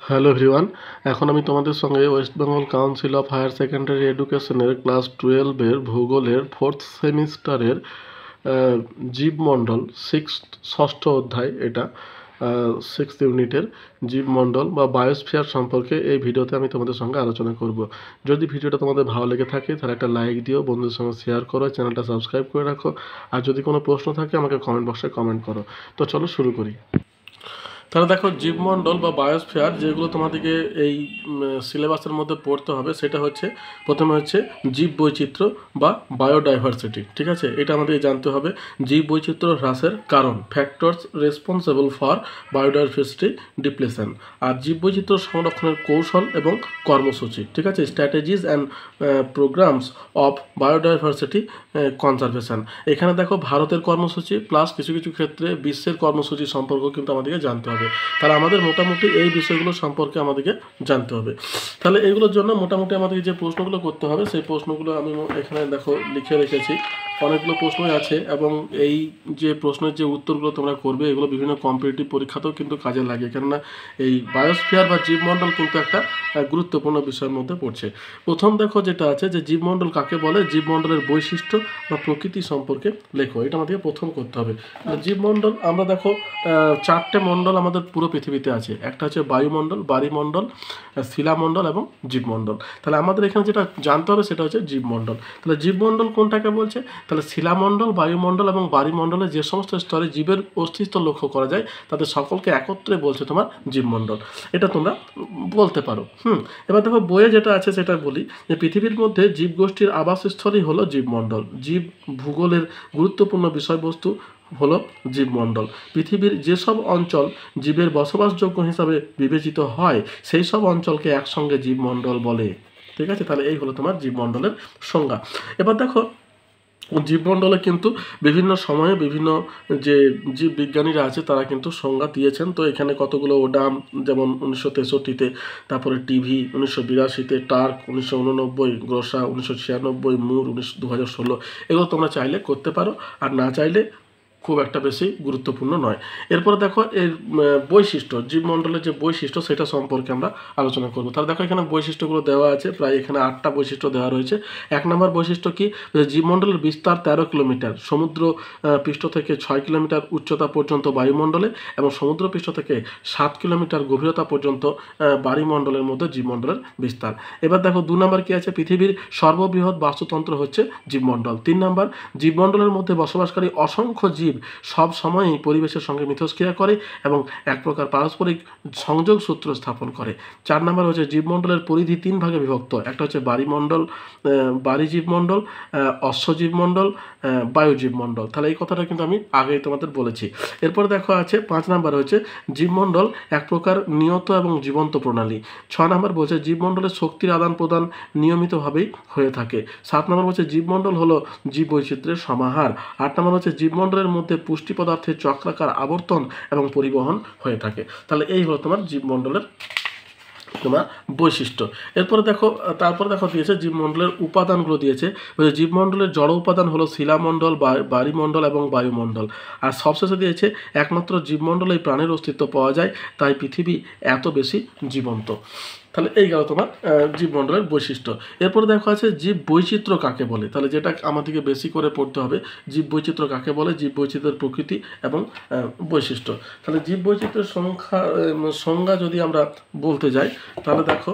Hello everyone, এখন আমি তোমাদের সঙ্গে West Bengal council of higher secondary এডুকেশনের ক্লাস 12-এর ভূগোলের 4th সেমিস্টারের জীবমণ্ডল ষষ্ঠ অধ্যায়, এটা 6th ইউনিটের জীবমণ্ডল বা বায়োস্ফিয়ার সম্পর্কে এই ভিডিওতে আমি তোমাদের সঙ্গে আলোচনা করব। যদি ভিডিওটা তোমাদের ভালো লেগে থাকে তাহলে একটা লাইক দিও, বন্ধুদের সঙ্গে শেয়ার করো, চ্যানেলটা সাবস্ক্রাইব করে রাখো, আর যদি কোনো প্রশ্ন থাকে আমাকে কমেন্ট বক্সে কমেন্ট করো। তো চলো শুরু করি। তাহলে দেখো, জীবমণ্ডল বা বায়োস্ফিয়ার যেগুলো তোমাদেরকে এই সিলেবাসের মধ্যে পড়তে হবে, সেটা হচ্ছে প্রথমে হচ্ছে জীব বৈচিত্র্য বা বায়োডাইভার্সিটি। ঠিক আছে, এটা আমাদেরকে জানতে হবে। জীব বৈচিত্র্য হ্রাসের কারণ, factors responsible for biodiversity depletion. আর জীব বৈচিত্র্য সংরক্ষণের কৌশল এবং কর্মসূচি। ঠিক আছে, strategies and programmes of biodiversity conservation. এখানে দেখো ভারতের কর্মসূচি প্লাস কিছু কিছু ক্ষেত্রে বিশ্বের কর্মসূচি সম্পর্ক কিন্তু আমাদেরকে জানতে হবে। তাহলে আমাদের মোটামুটি এই বিষয়গুলো সম্পর্কে আমাদেরকে জানতে হবে। তাহলে এগুলোর জন্য মোটামুটি আমাদেরকে যে প্রশ্নগুলো করতে হবে সেই প্রশ্নগুলো আমি এখানে দেখো লিখে রেখেছি। অনেকগুলো প্রশ্নই আছে এবং এই যে প্রশ্নের যে উত্তরগুলো তোমরা করবে এগুলো বিভিন্ন কম্পিটিটিভ পরীক্ষাতেও কিন্তু কাজে লাগে, কেননা এই বায়োস্ফিয়ার বা জীবমণ্ডল কিন্তু একটা গুরুত্বপূর্ণ বিষয়ের মধ্যে পড়ছে। প্রথম দেখো যেটা আছে যে জীবমণ্ডল কাকে বলে, জীবমণ্ডলের বৈশিষ্ট্য বা প্রকৃতি সম্পর্কে লেখো। এটা আমাদেরকে প্রথম করতে হবে। জীবমণ্ডল আমরা দেখো চারটে মণ্ডল আমাদের পুরো পৃথিবীতে আছে। একটা হচ্ছে বায়ুমণ্ডল, বাড়িমণ্ডল, শিলামণ্ডল এবং জীবমণ্ডল। তাহলে আমাদের এখানে যেটা জানতে হবে সেটা হচ্ছে জীবমণ্ডল। তাহলে জীবমণ্ডল কোনটাকে বলছে? তাহলে শিলামণ্ডল, বায়ুমণ্ডল এবং বাড়িমণ্ডলে যে সমস্ত স্তরে জীবের অস্তিত্ব লক্ষ্য করা যায় তাদের সকলকে একত্রে বলছে তোমার জীবমণ্ডল। এটা তোমরা বলতে পারো। এবার দেখো বইয়ে যেটা আছে সেটা বলি, যে পৃথিবীর মধ্যে জীবগোষ্ঠীর আবাসস্থলই হলো জীবমণ্ডল। জীব ভূগোলের গুরুত্বপূর্ণ বিষয়বস্তু হলো জীবমণ্ডল। পৃথিবীর যেসব অঞ্চল জীবের বসবাসযোগ্য হিসাবে বিবেচিত হয় সেই সব অঞ্চলকে একসঙ্গে জীবমণ্ডল বলে। ঠিক আছে, তাহলে এই হলো তোমার জীবমণ্ডলের সংজ্ঞা। এবার দেখো জীবমণ্ডলে কিন্তু বিভিন্ন সময়ে বিভিন্ন যে জীব বিজ্ঞানীরা আছে তারা কিন্তু সংজ্ঞা দিয়েছেন। তো এখানে কতগুলো ওডাম, যেমন 1963-তে, তারপরে টিভি 1982-তে, টার্ক 1989, গ্রোসা 1996, মুর 2016, এগুলো তোমরা চাইলে করতে পারো, আর না চাইলে খুব একটা বেশি গুরুত্বপূর্ণ নয়। এরপরে দেখো এর বৈশিষ্ট্য, জীবমণ্ডলের যে বৈশিষ্ট্য সেটা সম্পর্কে আমরা আলোচনা করব। তাহলে দেখো এখানে বৈশিষ্ট্যগুলো দেওয়া আছে, প্রায় এখানে 8টা বৈশিষ্ট্য দেওয়া রয়েছে। 1 নম্বর বৈশিষ্ট্য কি? জীবমণ্ডলের বিস্তার 13 কিলোমিটার, সমুদ্র পৃষ্ঠ থেকে 6 কিলোমিটার উচ্চতা পর্যন্ত বায়ুমণ্ডলে এবং সমুদ্র পৃষ্ঠ থেকে 7 কিলোমিটার গভীরতা পর্যন্ত বায়ুমণ্ডলের মধ্যে জীবমণ্ডলের বিস্তার। এবার দেখো 2 নম্বর কি আছে? পৃথিবীর সর্ববৃহৎ বাস্তুতন্ত্র হচ্ছে জীবমণ্ডল। 3 নম্বর, জীবমণ্ডলের মধ্যে বসবাসকারী অসংখ্য জীব সব সময়ই পরিবেশের সঙ্গে মিথস্ক্রিয়া করে এবং এক প্রকার পারস্পরিক সংযোগ সূত্র স্থাপন করে। 4 নম্বর হচ্ছে জীবমণ্ডলের পরিধি 3 ভাগে বিভক্ত। একটা হচ্ছে বাড়িমণ্ডল, বাড়ি জীবমণ্ডল, অশ্বজীবমণ্ডল, বায়ুজীবমণ্ডল। তাহলে এই কথাটা কিন্তু আমি আগেই তোমাদের বলেছি। এরপর দেখো আছে 5 নম্বর হচ্ছে জীবমণ্ডল এক প্রকার নিয়ত এবং জীবন্ত প্রণালী। 6 নম্বর বলছে জীবমণ্ডলের শক্তির আদান প্রদান নিয়মিতভাবেই হয়ে থাকে। 7 নম্বর হচ্ছে জীবমণ্ডল হলো জীব বৈচিত্র্যের সমাহার। 8 নম্বর হচ্ছে জীবমণ্ডলের মধ্যে পুষ্টি পদার্থের চক্রাকার আবর্তন এবং পরিবহন হয়ে থাকে। তাহলে এই হলো তোমার জীবমণ্ডলের তোমার বৈশিষ্ট্য। এরপরে দেখো, তারপরে দেখো দিয়েছে জীবমণ্ডলের উপাদানগুলো দিয়েছে। জীবমণ্ডলের জড় উপাদান হলো শিলামণ্ডল, বাড়িমণ্ডল এবং বায়ুমণ্ডল। আর সবশেষে দিয়েছে একমাত্র জীবমণ্ডলেই প্রাণের অস্তিত্ব পাওয়া যায়, তাই পৃথিবী এত বেশি জীবন্ত। তাহলে এই গেল তোমার জীবমণ্ডলের বৈশিষ্ট্য। এরপরে দেখো আছে জীব বৈচিত্র্য কাকে বলে। তাহলে যেটা আমাদেরকে বেশি করে পড়তে হবে, জীব বৈচিত্র্য কাকে বলে, জীব বৈচিত্র্যের প্রকৃতি এবং বৈশিষ্ট্য। তাহলে জীব বৈচিত্র্যের সংজ্ঞা যদি আমরা বলতে যাই তাহলে দেখো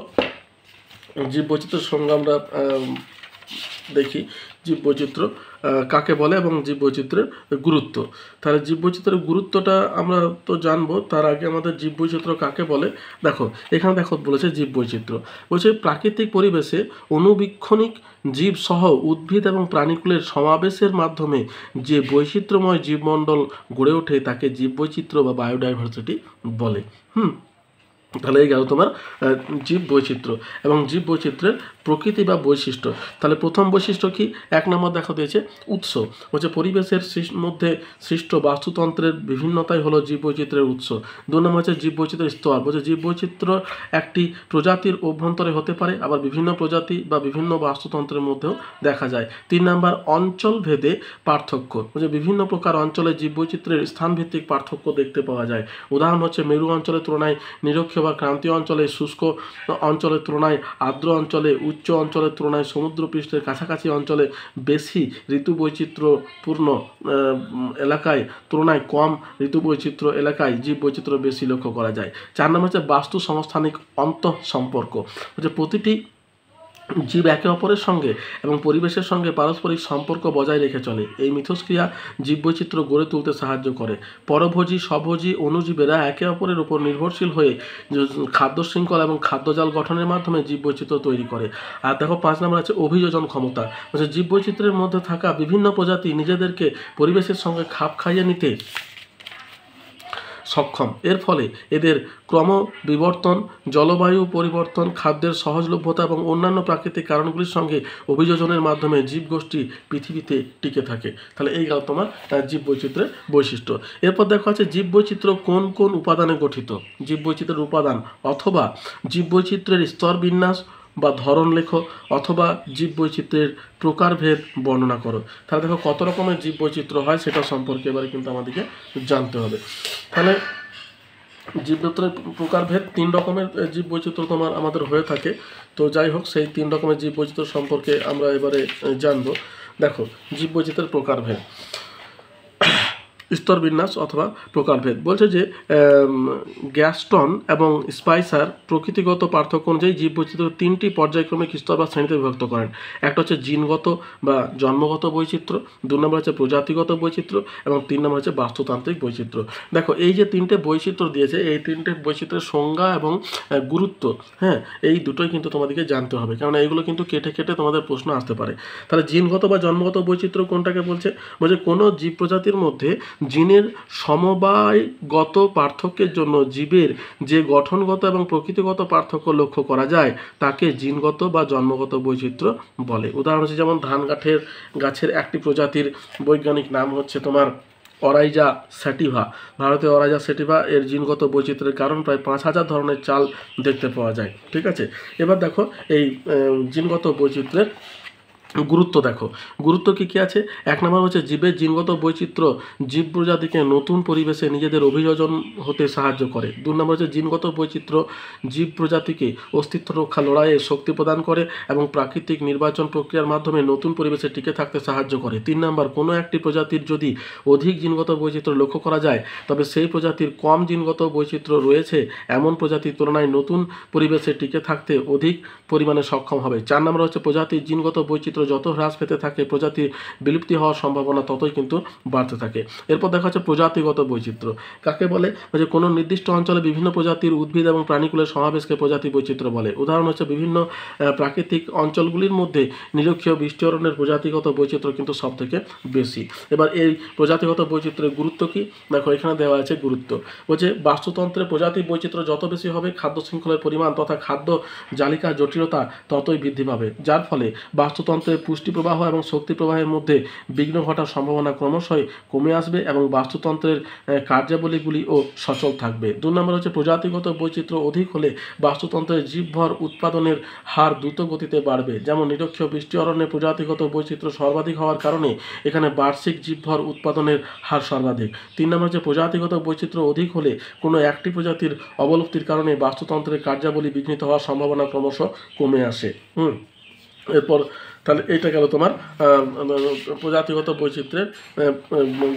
জীব বৈচিত্র্যের সংজ্ঞা আমরা দেখি। জীব বৈচিত্র্য কাকে বলে এবং জীব বৈচিত্র্যের গুরুত্ব। তাহলে জীব বৈচিত্র্যের গুরুত্বটা আমরা তো জানবো, তার আগে আমাদের জীব বৈচিত্র্য কাকে বলে দেখো। এখানে দেখো বলেছে জীব বৈচিত্র্য বলছে প্রাকৃতিক পরিবেশে অনুবীক্ষণিক জীব সহ উদ্ভিদ এবং প্রাণীকুলের সমাবেশের মাধ্যমে যে বৈচিত্র্যময় জীবমণ্ডল গড়ে ওঠে তাকে জীব বৈচিত্র্য বা বায়োডাইভার্সিটি বলে। তাহলে এই গেল তোমার জীব বৈচিত্র্য এবং জীব বৈচিত্র্যের প্রকৃতি বা বৈশিষ্ট্য। তাহলে প্রথম বৈশিষ্ট্য কি? 1 নম্বর দেখা দিয়েছে উৎস, হচ্ছে পরিবেশের মধ্যে সৃষ্ট বাস্তুতন্ত্রের বিভিন্নতাই হলো জীববৈচিত্র্যের উৎস। 2 নম্বর হচ্ছে জীববৈচিত্র্যের স্তর, বলছে জীববৈচিত্র্য একটি প্রজাতির অভ্যন্তরে হতে পারে, আবার বিভিন্ন প্রজাতি বা বিভিন্ন বাস্তুতন্ত্রের মধ্যেও দেখা যায়। 3 নম্বর অঞ্চল ভেদে পার্থক্য, বলছে বিভিন্ন প্রকার অঞ্চলে জীববৈচিত্র্যের স্থানভিত্তিক পার্থক্য দেখতে পাওয়া যায়। উদাহরণ হচ্ছে মেরু অঞ্চলের তুলনায় নিরক্ষীয় বা ক্রান্তীয় অঞ্চলে, শুষ্ক অঞ্চলের তুলনায় আর্দ্র অঞ্চলে, উচ্চ অঞ্চলের তুলনায় সমুদ্রপৃষ্ঠের কাছাকাছি অঞ্চলে বেশি ঋতু বৈচিত্র্যপূর্ণ এলাকায় তুলনায় কম ঋতু বৈচিত্র্য এলাকায় জীব বৈচিত্র্য বেশি লক্ষ্য করা যায়। 4 নম্বর হচ্ছে বাস্তু সমস্থানিক অন্তঃসম্পর্ক, হচ্ছে প্রতিটি জীব একে অপরের সঙ্গে এবং পরিবেশের সঙ্গে পারস্পরিক সম্পর্ক বজায় রেখে চলে। এই মিথস্ক্রিয়া জীববৈচিত্র্য গড়ে তুলতে সাহায্য করে। পরভোজী স্বভোজী অণুজীবেরা একে অপরের উপর নির্ভরশীল হয়ে খাদ্য শৃঙ্খলা এবং খাদ্যজাল গঠনের মাধ্যমে জীববৈচিত্র্য তৈরি করে। আর দেখো 5 নম্বর আছে অভিযোজন ক্ষমতা, মানে জীববৈচিত্র্যের মধ্যে থাকা বিভিন্ন প্রজাতি নিজেদেরকে পরিবেশের সঙ্গে খাপ খাইয়ে নিতে সক্ষম। এর ফলে এদের ক্রমবিবর্তন, জলবায়ু পরিবর্তন, খাদ্যের সহজলভ্যতা এবং অন্যান্য প্রাকৃতিক কারণগুলির সঙ্গে অভিযোজনের মাধ্যমে জীবগোষ্ঠী পৃথিবীতে টিকে থাকে। তাহলে এই গেল তোমার জীববৈচিত্র্যের বৈশিষ্ট্য। এরপর দেখো আছে জীববৈচিত্র্য কোন কোন উপাদানে গঠিত। জীববৈচিত্র্যের উপাদান অথবা জীববৈচিত্র্যের স্তর বিন্যাস বা ধরন লেখো, অথবা জীববৈচিত্র্যের প্রকারভেদ বর্ণনা করো। তাহলে দেখো কত রকমের জীববৈচিত্র্য হয় সেটা সম্পর্কে এবারে কিন্তু আমাদেরকে জানতে হবে। তাহলে জীববৈচিত্র্যের প্রকারভেদ 3 রকমের জীববৈচিত্র্য আমাদের হয়ে থাকে। তো যাই হোক, সেই 3 রকমের জীববৈচিত্র্য সম্পর্কে আমরা এবারে জানবো। দেখো জীববৈচিত্র্যের প্রকারভেদ, স্তর বিন্যাস অথবা প্রকারভেদ, বলছে যে গ্যাস্টন এবং স্পাইসার প্রকৃতিগত পার্থক্য অনুযায়ী জীববৈচিত্র্য 3টি পর্যায়ক্রমিক স্তর বা শ্রেণীতে বিভক্ত করেন। একটা হচ্ছে জিনগত বা জন্মগত বৈচিত্র্য, 2 নম্বর হচ্ছে প্রজাতিগত বৈচিত্র্য এবং 3 নম্বর হচ্ছে বাস্তুতান্ত্রিক বৈচিত্র্য। দেখো এই যে 3টে বৈচিত্র্য দিয়েছে, এই 3টে বৈচিত্র্যের সংজ্ঞা এবং গুরুত্ব, হ্যাঁ, এই দুটোই কিন্তু তোমাদেরকে জানতে হবে, কারণ এইগুলো কিন্তু কেটে কেটে তোমাদের প্রশ্ন আসতে পারে। তাহলে জিনগত বা জন্মগত বৈচিত্র্য কোনটাকে বলছে? বলছে কোনো জীব প্রজাতির মধ্যে জিনের সমবায়গত পার্থক্যের জন্য জীবের যে গঠনগত এবং প্রকৃতিগত পার্থক্য লক্ষ্য করা যায় তাকে জিনগত বা জন্মগত বৈচিত্র্য বলে। উদাহরণ হচ্ছে যেমন ধান গাছের একটি প্রজাতির বৈজ্ঞানিক নাম হচ্ছে তোমার অরাইজা স্যাটিভা। ভারতীয় অরাইজা স্যাটিভা এর জিনগত বৈচিত্র্যের কারণ প্রায় 5000 ধরনের চাল দেখতে পাওয়া যায়। ঠিক আছে, এবার দেখো এই জিনগত বৈচিত্র্যের গুরুত্ব দেখো। গুরুত্ব কী কী আছে? 1 নম্বর হচ্ছে জীবের জিনগত বৈচিত্র্য জীব প্রজাতিকে নতুন পরিবেশে নিজেদের অভিযোজন হতে সাহায্য করে। 2 নম্বর হচ্ছে জিনগত বৈচিত্র্য জীব প্রজাতিকে অস্তিত্ব রক্ষা লড়াইয়ে শক্তি প্রদান করে এবং প্রাকৃতিক নির্বাচন প্রক্রিয়ার মাধ্যমে নতুন পরিবেশে টিকে থাকতে সাহায্য করে। 3 নম্বর কোনো একটি প্রজাতির যদি অধিক জিনগত বৈচিত্র্য লক্ষ্য করা যায় তবে সেই প্রজাতির কম জিনগত বৈচিত্র্য রয়েছে এমন প্রজাতির তুলনায় নতুন পরিবেশে টিকে থাকতে অধিক পরিমাণে সক্ষম হবে। 4 নম্বর হচ্ছে প্রজাতির জিনগত বৈচিত্র্য যত হ্রাস পেতে থাকে প্রজাতি বিলুপ্তি হওয়ার সম্ভাবনা ততই কিন্তু বাড়তে থাকে। এরপর দেখা যাচ্ছে প্রজাতিগত বৈচিত্র্য কাকে বলে? যে কোনো নির্দিষ্ট অঞ্চলে বিভিন্ন প্রজাতির উদ্ভিদ এবং প্রাণীকুলের সমাবেশকে প্রজাতি বৈচিত্র্য বলে। উদাহরণ হচ্ছে বিভিন্ন প্রাকৃতিক অঞ্চলগুলির মধ্যে নিরক্ষীয় বৃষ্টি অরণ্যের প্রজাতিগত বৈচিত্র্য কিন্তু সব থেকে বেশি। এবার এই প্রজাতিগত বৈচিত্র্যের গুরুত্ব কি? দেখো এখানে দেওয়া আছে গুরুত্ব, বলছে বাস্তুতন্ত্রের প্রজাতি বৈচিত্র্য যত বেশি হবে খাদ্য শৃঙ্খলের পরিমাণ তথা খাদ্য জালিকা জটিলতা ততই বৃদ্ধি পাবে, যার ফলে বাস্তুতন্ত্রের পুষ্টি প্রবাহ এবং শক্তি প্রবাহের মধ্যে বিঘ্ন ঘটার সম্ভাবনা ক্রমশই কমে আসবে এবং বাস্তুতন্ত্রের কার্যাবলীগুলিও সচল থাকবে। 2 নম্বর হচ্ছে প্রজাতিগত বৈচিত্র্য অধিক হলে বাস্তুতন্ত্রের জীবভর উৎপাদনের হার দ্রুত গতিতে বাড়বে। যেমন নিরক্ষীয় বৃষ্টি অরণ্যে প্রজাতিগত বৈচিত্র্য সর্বাধিক হওয়ার কারণে এখানে বার্ষিক জীবভর উৎপাদনের হার সর্বাধিক। 3 নম্বর হচ্ছে প্রজাতিগত বৈচিত্র্য অধিক হলে কোনো একটি প্রজাতির অবলুপ্তির কারণে বাস্তুতন্ত্রের কার্যাবলী বিঘ্নিত হওয়ার সম্ভাবনা ক্রমশ কমে আসে। এরপর তাহলে এইটা গেল তোমার প্রজাতিগত বৈচিত্র্যের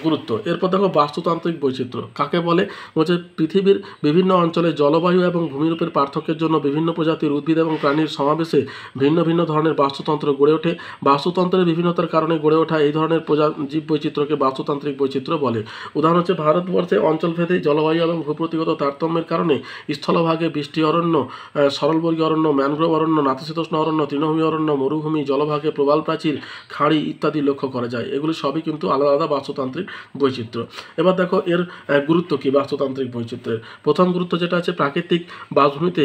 গুরুত্ব। এরপর দেখো বাস্তুতান্ত্রিক বৈচিত্র্য কাকে বলে? বলছে পৃথিবীর বিভিন্ন অঞ্চলে জলবায়ু এবং ভূমিরূপের পার্থক্যের জন্য বিভিন্ন প্রজাতির উদ্ভিদ এবং প্রাণীর সমাবেশে ভিন্ন ভিন্ন ধরনের বাস্তুতন্ত্র গড়ে ওঠে। বাস্তুতন্ত্রের বিভিন্নতার কারণে গড়ে ওঠা এই ধরনের জীব বৈচিত্র্যকে বাস্তুতান্ত্রিক বৈচিত্র্য বলে। উদাহরণ হচ্ছে ভারতবর্ষে অঞ্চলভেদে জলবায়ু এবং ভূপ্রকৃতিগত তারতম্যের কারণে স্থলভাগে বৃষ্টি অরণ্য, সরলবর্গীয় অরণ্য, ম্যানগ্রোভ অরণ্য, নাতিশীতোষ্ণ অরণ্য, তৃণভূমি অরণ্য, মরুভূমি, জলভাগ স্থলভাগে প্রবাল প্রাচীর, খাঁড়ি ইত্যাদি লক্ষ্য করা যায়। এগুলি সবই কিন্তু আলাদা আলাদা বাস্তুতান্ত্রিক বৈচিত্র্য। এবার দেখো এর গুরুত্ব কী বাস্তুতান্ত্রিক বৈচিত্র্যের। প্রথম গুরুত্ব যেটা আছে, প্রাকৃতিক বাসভূমিতে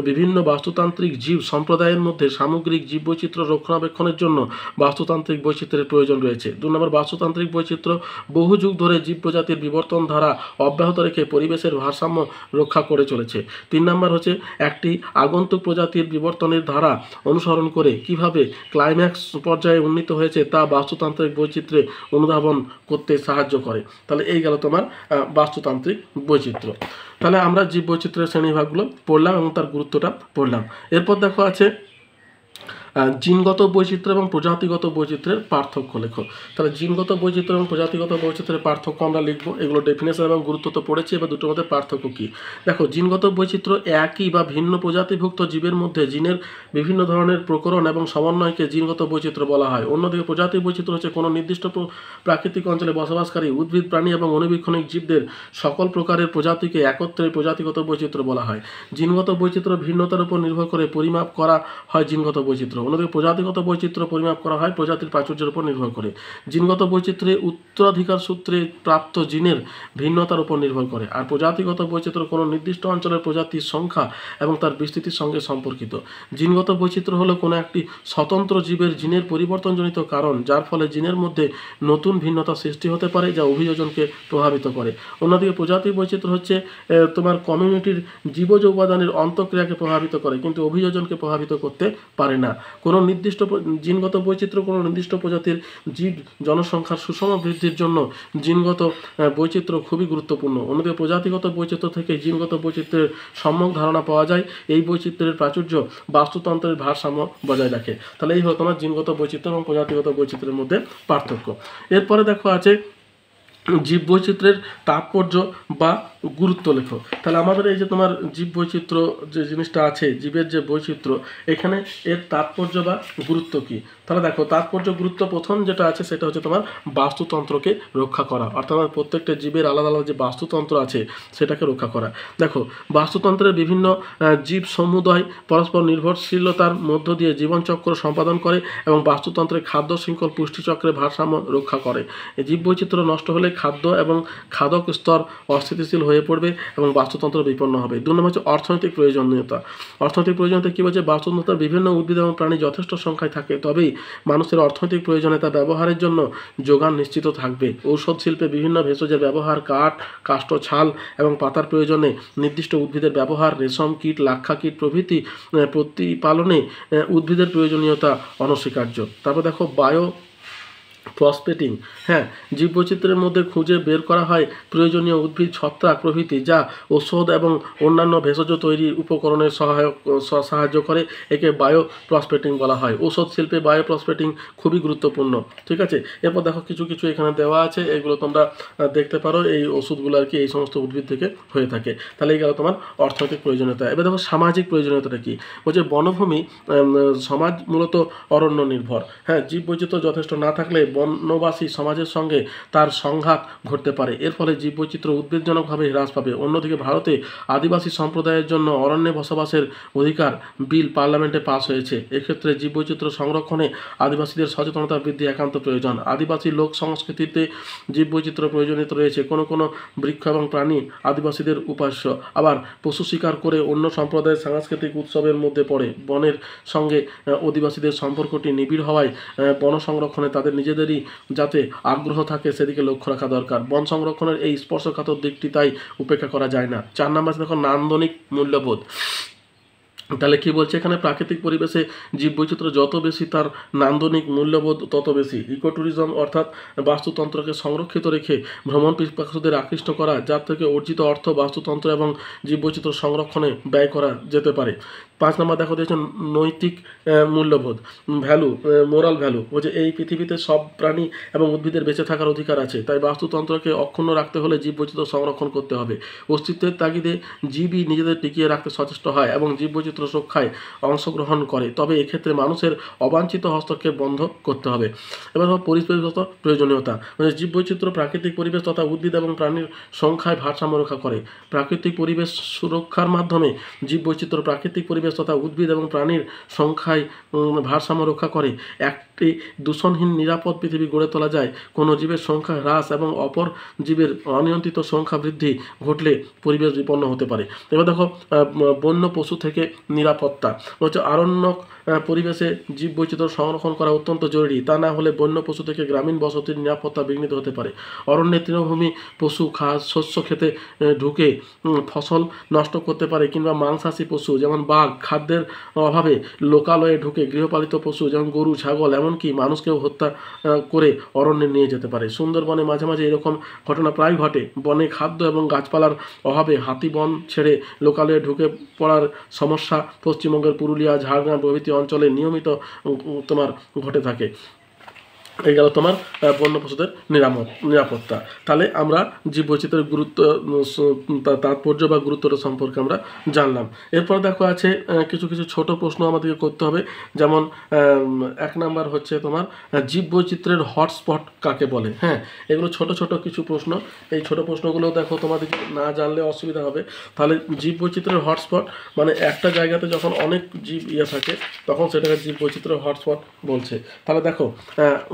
বিভিন্ন বাস্তুতান্ত্রিক জীব সম্প্রদায়ের মধ্যে সামগ্রিক জীববৈচিত্র্য রক্ষণাবেক্ষণের জন্য বাস্তুতান্ত্রিক বৈচিত্র্যের প্রয়োজন রয়েছে। 2 নম্বর, বাস্তুতান্ত্রিক বৈচিত্র্য বহু যুগ ধরে জীব প্রজাতির বিবর্তন ধারা অব্যাহত রেখে পরিবেশের ভারসাম্য রক্ষা করে চলেছে। 3 নম্বর হচ্ছে, একটি আগন্তুক প্রজাতির বিবর্তনের ধারা অনুসরণ করে কিভাবে ক্লাইম্যাক্স পর্যায়ে উন্নীত হয়েছে তা বাস্তুতান্ত্রিক বৈচিত্র্যে অনুধাবন করতে সাহায্য করে। তাহলে এই গেল তোমার বাস্তুতান্ত্রিক বৈচিত্র্য। তাহলে আমরা জীব বৈচিত্র্যের শ্রেণীভাগগুলো পড়লাম এবং তার গুরুত্বটা পড়লাম। এরপর দেখো আছে জিনগত বৈচিত্র্য এবং প্রজাতিগত বৈচিত্র্যের পার্থক্য লেখো। তাহলে জিনগত বৈচিত্র্য এবং প্রজাতিগত বৈচিত্র্যের পার্থক্য আমরা লিখবো। এগুলো ডেফিনেশন এবং গুরুত্ব তো পড়েছি, এবার দুটোর মধ্যে পার্থক্য কী। দেখো, জিনগত বৈচিত্র্য একই বা ভিন্ন প্রজাতিভুক্ত জীবের মধ্যে জিনের বিভিন্ন ধরনের প্রকরণ এবং সমন্বয়কে জিনগত বৈচিত্র্য বলা হয়। অন্যদিকে প্রজাতি বৈচিত্র্য হচ্ছে কোনো নির্দিষ্ট প্রাকৃতিক অঞ্চলে বসবাসকারী উদ্ভিদ, প্রাণী এবং অণুবীক্ষণিক জীবদের সকল প্রকারের প্রজাতিকে একত্রে প্রজাতিগত বৈচিত্র্য বলা হয়। জিনগত বৈচিত্র্য ভিন্নতার উপর নির্ভর করে পরিমাপ করা হয় জিনগত বৈচিত্র্য। অন্যদিকে প্রজাতিগত বৈচিত্র্য পরিমাপ করা হয় প্রজাতির প্রাচুর্যের উপর নির্ভর করে। জিনগত বৈচিত্র্যে উত্তরাধিকার সূত্রে প্রাপ্ত জিনের ভিন্নতার উপর নির্ভর করে, আর প্রজাতিগত বৈচিত্র্য কোনো নির্দিষ্ট অঞ্চলের প্রজাতির সংখ্যা এবং তার বিস্তৃতির সঙ্গে সম্পর্কিত। জিনগত বৈচিত্র্য হলো কোনো একটি স্বতন্ত্র জীবের জিনের পরিবর্তনজনিত কারণ, যার ফলে জিনের মধ্যে নতুন ভিন্নতা সৃষ্টি হতে পারে যা অভিযোজনকে প্রভাবিত করে। অন্যদিকে প্রজাতি বৈচিত্র্য হচ্ছে তোমার কমিউনিটির জীবজ উপাদানের অন্তঃক্রিয়াকে প্রভাবিত করে, কিন্তু অভিযোজনকে প্রভাবিত করতে পারে না। কোনো নির্দিষ্ট জিনগত বৈচিত্র্য কোনো নির্দিষ্ট প্রজাতির জীব জনসংখ্যার সুষম বৃদ্ধির জন্য জিনগত বৈচিত্র্য খুবই গুরুত্বপূর্ণ। অন্যদিকে প্রজাতিগত বৈচিত্র্য থেকে জিনগত বৈচিত্র্যের সম্যক ধারণা পাওয়া যায়। এই বৈচিত্র্যের প্রাচুর্য বাস্তুতন্ত্রের ভারসাম্য বজায় রাখে। তাহলে এই হলো তোমার জিনগত বৈচিত্র্য এবং প্রজাতিগত বৈচিত্র্যের মধ্যে পার্থক্য। এরপরে দেখো আছে জীব বৈচিত্র্যের তাৎপর্য বা গুরুত্ব লেখো। তাহলে আমাদের এই যে তোমার জীব বৈচিত্র্য যে জিনিসটা আছে, জীবের যে বৈচিত্র্য, এখানে এর তাৎপর্য বা গুরুত্ব কী। তাহলে দেখো, তাৎপর্য গুরুত্ব প্রথম যেটা আছে সেটা হচ্ছে তোমার বাস্তুতন্ত্রকে রক্ষা করা, অর্থাৎ প্রত্যেকটা জীবের আলাদা আলাদা যে বাস্তুতন্ত্র আছে সেটাকে রক্ষা করা। দেখো, বাস্তুতন্ত্রের বিভিন্ন জীব সমুদায় পরস্পর নির্ভরশীলতার মধ্য দিয়ে জীবনচক্র সম্পাদন করে এবং বাস্তুতন্ত্রের খাদ্য শৃঙ্খল পুষ্টিচক্রের ভারসাম্য রক্ষা করে। এই জীব বৈচিত্র্য নষ্ট হলে খাদ্য এবং খাদক স্তর অস্থিতিশীল হয়ে পড়বে এবং বাস্তুতন্ত্র বিপন্ন হবে। 2 নম্বর হচ্ছে অর্থনৈতিক প্রয়োজনীয়তা। অর্থনৈতিক প্রয়োজনীয়তা কী বলছে, বাস্তুতন্ত্রের বিভিন্ন উদ্ভিদ এবং প্রাণী যথেষ্ট সংখ্যায় থাকে, তবেই মানুষের অর্থনৈতিক প্রয়োজনীয়তা ব্যবহারের জন্য যোগান নিশ্চিত থাকবে। ঔষধ শিল্পে বিভিন্ন ভেষজের ব্যবহার, কাঠ, কাষ্ঠ, ছাল এবং পাতার প্রয়োজনে নির্দিষ্ট উদ্ভিদের ব্যবহার, রেশম কীট, লাক্ষা কীট প্রভৃতি প্রতিপালনে উদ্ভিদের প্রয়োজনীয়তা অনস্বীকার্য। তারপর দেখো বায়ো প্রসপেটিং। হ্যাঁ, জীববৈচিত্র্যের মধ্যে খুঁজে বের করা হয় প্রয়োজনীয় উদ্ভিদ, ছত্রাক প্রভৃতি যা ঔষধ এবং অন্যান্য ভেষজ তৈরির উপকরণের সাহায্য করে। একে বায়ো প্রসপেটিং বলা হয়। ঔষধ শিল্পে বায়ো প্রসপেটিং খুবই গুরুত্বপূর্ণ। ঠিক আছে, এরপর দেখো কিছু কিছু এখানে দেওয়া আছে, এগুলো তোমরা দেখতে পারো। এই ওষুধগুলো আর কি এই সমস্ত উদ্ভিদ থেকে হয়ে থাকে। তাহলে এই গেল তোমার অর্থনৈতিক প্রয়োজনীয়তা। এবার দেখো সামাজিক প্রয়োজনীয়তাটা কী বলছে, বনভূমি সমাজ মূলত অরণ্য নির্ভর। হ্যাঁ, জীববৈচিত্র্য যথেষ্ট না থাকলে বনবাসী সমাজের সঙ্গে তার সংঘাত ঘটতে পারে, এর ফলে জীববৈচিত্র্য উদ্বেগজনকভাবে হ্রাস পাবে। অন্যদিকে ভারতে আদিবাসী সম্প্রদায়ের জন্য অরণ্যে বসবাসের অধিকার বিল পার্লামেন্টে পাস হয়েছে। এক্ষেত্রে জীববৈচিত্র্য সংরক্ষণে আদিবাসীদের সচেতনতা বৃদ্ধি একান্ত প্রয়োজন। আদিবাসী লোক সংস্কৃতিতে জীববৈচিত্র্য প্রয়োজনীয়তা রয়েছে। কোনো কোনো বৃক্ষ এবং প্রাণী আদিবাসীদের উপাস্য, আবার পশু শিকার করে অন্য সম্প্রদায়ের সাংস্কৃতিক উৎসবের মধ্যে পড়ে। বনের সঙ্গে অধিবাসীদের সম্পর্কটি নিবিড় হওয়ায় বন সংরক্ষণে তাদের নিজেদেরই যাতে আগ্রহ থাকে সেদিকে লক্ষ্য রাখা দরকার। বন সংরক্ষণের এই স্পর্শকাতর দিকটি তাই উপেক্ষা করা যায় না। 4 নম্বর দেখো নান্দনিক মূল্যবোধ। তাহলে কি বলছে এখানে, প্রাকৃতিক পরিবেশে জীববৈচিত্র্য যত বেশি তার নান্দনিক মূল্যবোধ তত বেশি। ইকোট্যুরিজম অর্থাৎ বাস্তুতন্ত্রকে সংরক্ষিত রেখে ভ্রমণ পিপাসুদের আকৃষ্ট করা, যার থেকে অর্জিত অর্থ বাস্তুতন্ত্র এবং জীববৈচিত্র্য সংরক্ষণে ব্যয় করা যেতে পারে। 5 নম্বর দেখো দিয়েছেন নৈতিক মূল্যবোধ, ভ্যালু, মোরাল ভ্যালু। বলছে এই পৃথিবীতে সব প্রাণী এবং উদ্ভিদের বেঁচে থাকার অধিকার আছে, তাই বাস্তুতন্ত্রকে অক্ষুণ্ণ রাখতে হলে জীববৈচিত্র্য সংরক্ষণ করতে হবে। অস্তিত্বের তাগিদে জীবই নিজেদের টিকিয়ে রাখতে সচেষ্ট হয় এবং জীববৈচিত্র্য রক্ষায় অংশগ্রহণ করে, তবে এক্ষেত্রে মানুষের অবাঞ্ছিত হস্তক্ষেপ বন্ধ করতে হবে। এবার পরিবেশগত প্রয়োজনীয়তা, মানে জীববৈচিত্র্য প্রাকৃতিক পরিবেশ তথা উদ্ভিদ এবং প্রাণীর সংখ্যায় ভারসাম্য রক্ষা করে। প্রাকৃতিক পরিবেশ সুরক্ষার মাধ্যমে জীববৈচিত্র্য প্রাকৃতিক পরিবেশ পরিবেশ তথা উদ্ভিদ এবং প্রাণীর সংখ্যায় ভারসাম্য রক্ষা করে। একটি দূষণহীন নিরাপদ পৃথিবী গড়ে তোলা যায় কোনো জীবের সংখ্যা হ্রাস এবং অপর জীবের অনিয়ন্ত্রিত সংখ্যা বৃদ্ধি ঘটলে পরিবেশ বিপন্ন হতে পারে। এবার দেখো বন্য পশু থেকে নিরাপত্তা হচ্ছে অরণ্যক পরিবেশে জীব বৈচিত্র্য সংরক্ষণ করা অত্যন্ত জরুরি। তা না হলে বন্য পশু থেকে গ্রামীণ বসতির নিরাপত্তা বিঘ্নিত হতে পারে। অরণ্যে তৃণভূমি পশু শস্য খেতে ঢুকে ফসল নষ্ট করতে পারে, কিংবা মাংসাশী পশু যেমন বাঘ খাদ্যের অভাবে লোকালয়ে ঢুকে গৃহপালিত পশু যেমন গরু ছাগল এমনকি মানুষকেও হত্যা করে অরণ্যে নিয়ে যেতে পারে। সুন্দরবনে মাঝে মাঝে এরকম ঘটনা প্রায় ঘটে। বনে খাদ্য এবং গাছপালার অভাবে হাতি বন ছেড়ে লোকালয়ে ঢুকে পড়ার সমস্যা পশ্চিমবঙ্গের পুরুলিয়া ঝাড়গ্রাম প্রভৃতি অঞ্চলে নিয়মিত তোমার ঘটে থাকে। এই গেল তোমার বন্য পশুদের নিরাপত্তা। তাহলে আমরা জীববৈচিত্র্যের গুরুত্ব তাৎপর্য বা গুরুত্বটা সম্পর্কে আমরা জানলাম। এরপর দেখো আছে কিছু কিছু ছোট প্রশ্ন আমাদেরকে করতে হবে। যেমন 1 নাম্বার হচ্ছে তোমার জীববৈচিত্র্যের হটস্পট কাকে বলে। হ্যাঁ, এগুলো ছোট ছোট কিছু প্রশ্ন। এই ছোট প্রশ্নগুলো দেখো তোমাদের না জানলে অসুবিধা হবে। তাহলে জীববৈচিত্র্যের হটস্পট মানে একটা জায়গাতে যখন অনেক জীব থাকে তখন সেটাকে জীববৈচিত্র্যের হটস্পট বলছে। তাহলে দেখো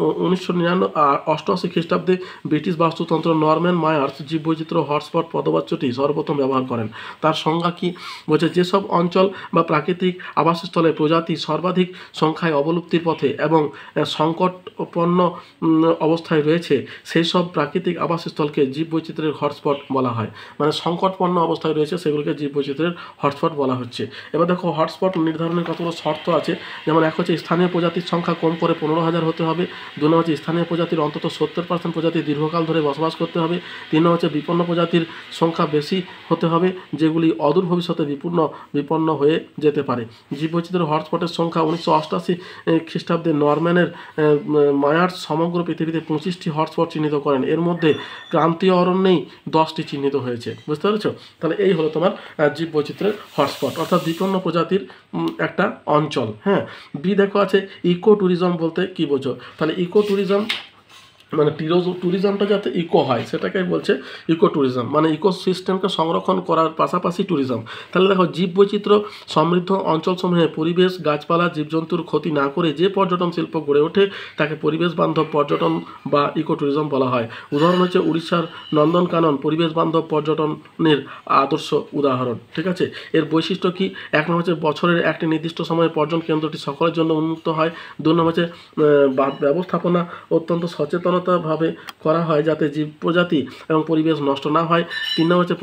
1989 খ্রিস্টাব্দে ব্রিটিশ বাস্তুতন্ত্র নরম্যান মায়ার্স জীববৈচিত্র্য হটস্পট পদবাচ্যটি সর্বপ্রথম ব্যবহার করেন। তার সংজ্ঞা কি বলছে, যেসব অঞ্চল বা প্রাকৃতিক আবাসস্থলে প্রজাতি সর্বাধিক সংখ্যায় অবলুপ্তির পথে এবং সংকটপন্ন অবস্থায় রয়েছে সেই সব প্রাকৃতিক আবাসস্থলকে জীববৈচিত্র্যের হটস্পট বলা হয়। মানে সংকটপন্ন অবস্থায় রয়েছে সেগুলোকে জীববৈচিত্র্যের হটস্পট বলা হচ্ছে। এবার দেখো হটস্পট নির্ধারণের কতগুলো শর্ত আছে। যেমন এক হচ্ছে স্থানীয় প্রজাতির সংখ্যা কম করে 15,000 হতে হবে। 2 নম্বর হচ্ছে স্থানীয় প্রজাতির অন্তত 70% প্রজাতি দীর্ঘকাল ধরে বসবাস করতে হবে। 3 নম্বর হচ্ছে বিপন্ন প্রজাতির সংখ্যা বেশি হতে হবে যেগুলি অদূর ভবিষ্যতে বিপন্ন হয়ে যেতে পারে। জীববৈচিত্র্য হটস্পটের সংখ্যা 1988 খ্রিস্টাব্দে নরম্যানের মায়ার্স সমগ্র পৃথিবীতে 25টি হটস্পট চিহ্নিত করেন। এর মধ্যে ক্রান্তীয় অরণ্যেই 10টি চিহ্নিত হয়েছে। বুঝতে পেরেছো? তাহলে এই হলো তোমার জীববৈচিত্র্যের হটস্পট অর্থাৎ বিপন্ন প্রজাতির একটা অঞ্চল। হ্যাঁ, বি দেখো আছে ইকো ট্যুরিজম বলতে কি বোঝো। তাহলে ইকো ট্যুরিজম মানে ট্যুরিজমটা যাতে ইকো হয় সেটাকে বলছে ইকো ট্যুরিজম, মানে ইকোসিস্টেমকে সংরক্ষণ করার পাশাপাশি ট্যুরিজম। তাহলে দেখো জীববৈচিত্র্য সমৃদ্ধ অঞ্চলসমূহে পরিবেশ গাছপালা জীবজন্তুর ক্ষতি না করে যে পর্যটন শিল্প গড়ে ওঠে তাকে পরিবেশ বান্ধব পর্যটন বা ইকো ট্যুরিজম বলা হয়। উদাহরণ হচ্ছে উড়িষ্যার নন্দনকানন পরিবেশ বান্ধব পর্যটনের আদর্শ উদাহরণ। ঠিক আছে, এর বৈশিষ্ট্য কি? 1 নম্বর হচ্ছে বছরের একটি নির্দিষ্ট সময়ে পর্যটন কেন্দ্রটি সকলের জন্য উন্মুক্ত হয়। 2 নম্বর হচ্ছে ব্যবস্থাপনা অত্যন্ত সচেতনতাভাবে করা হয় যাতে জীব প্রজাতি এবং পরিবেশ নষ্ট না হয়। 3 নম্বর হচ্ছে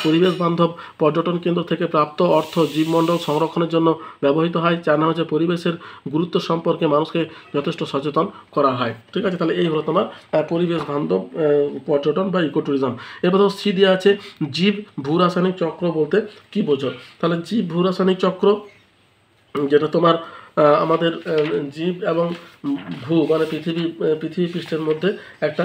পরিবেশ বান্ধব পর্যটন কেন্দ্র থেকে প্রাপ্ত অর্থ জীবমণ্ডল সংরক্ষণের জন্য ব্যবহৃত হয়। 4 নম্বর হচ্ছে পরিবেশের গুরুত্ব সম্পর্কে মানুষকে যথেষ্ট সচেতন করা হয়। ঠিক আছে, তাহলে এই হলো তোমার পরিবেশ বান্ধব পর্যটন বা ইকো ট্যুরিজম। এবার ধরো সি দেওয়া আছে জীব ভূরাসায়নিক চক্র বলতে কি বোঝো। তাহলে জীব ভূরাসায়নিক চক্র যেটা তোমার আমাদের জীব এবং ভূ মানে পৃথিবী পৃষ্ঠের মধ্যে একটা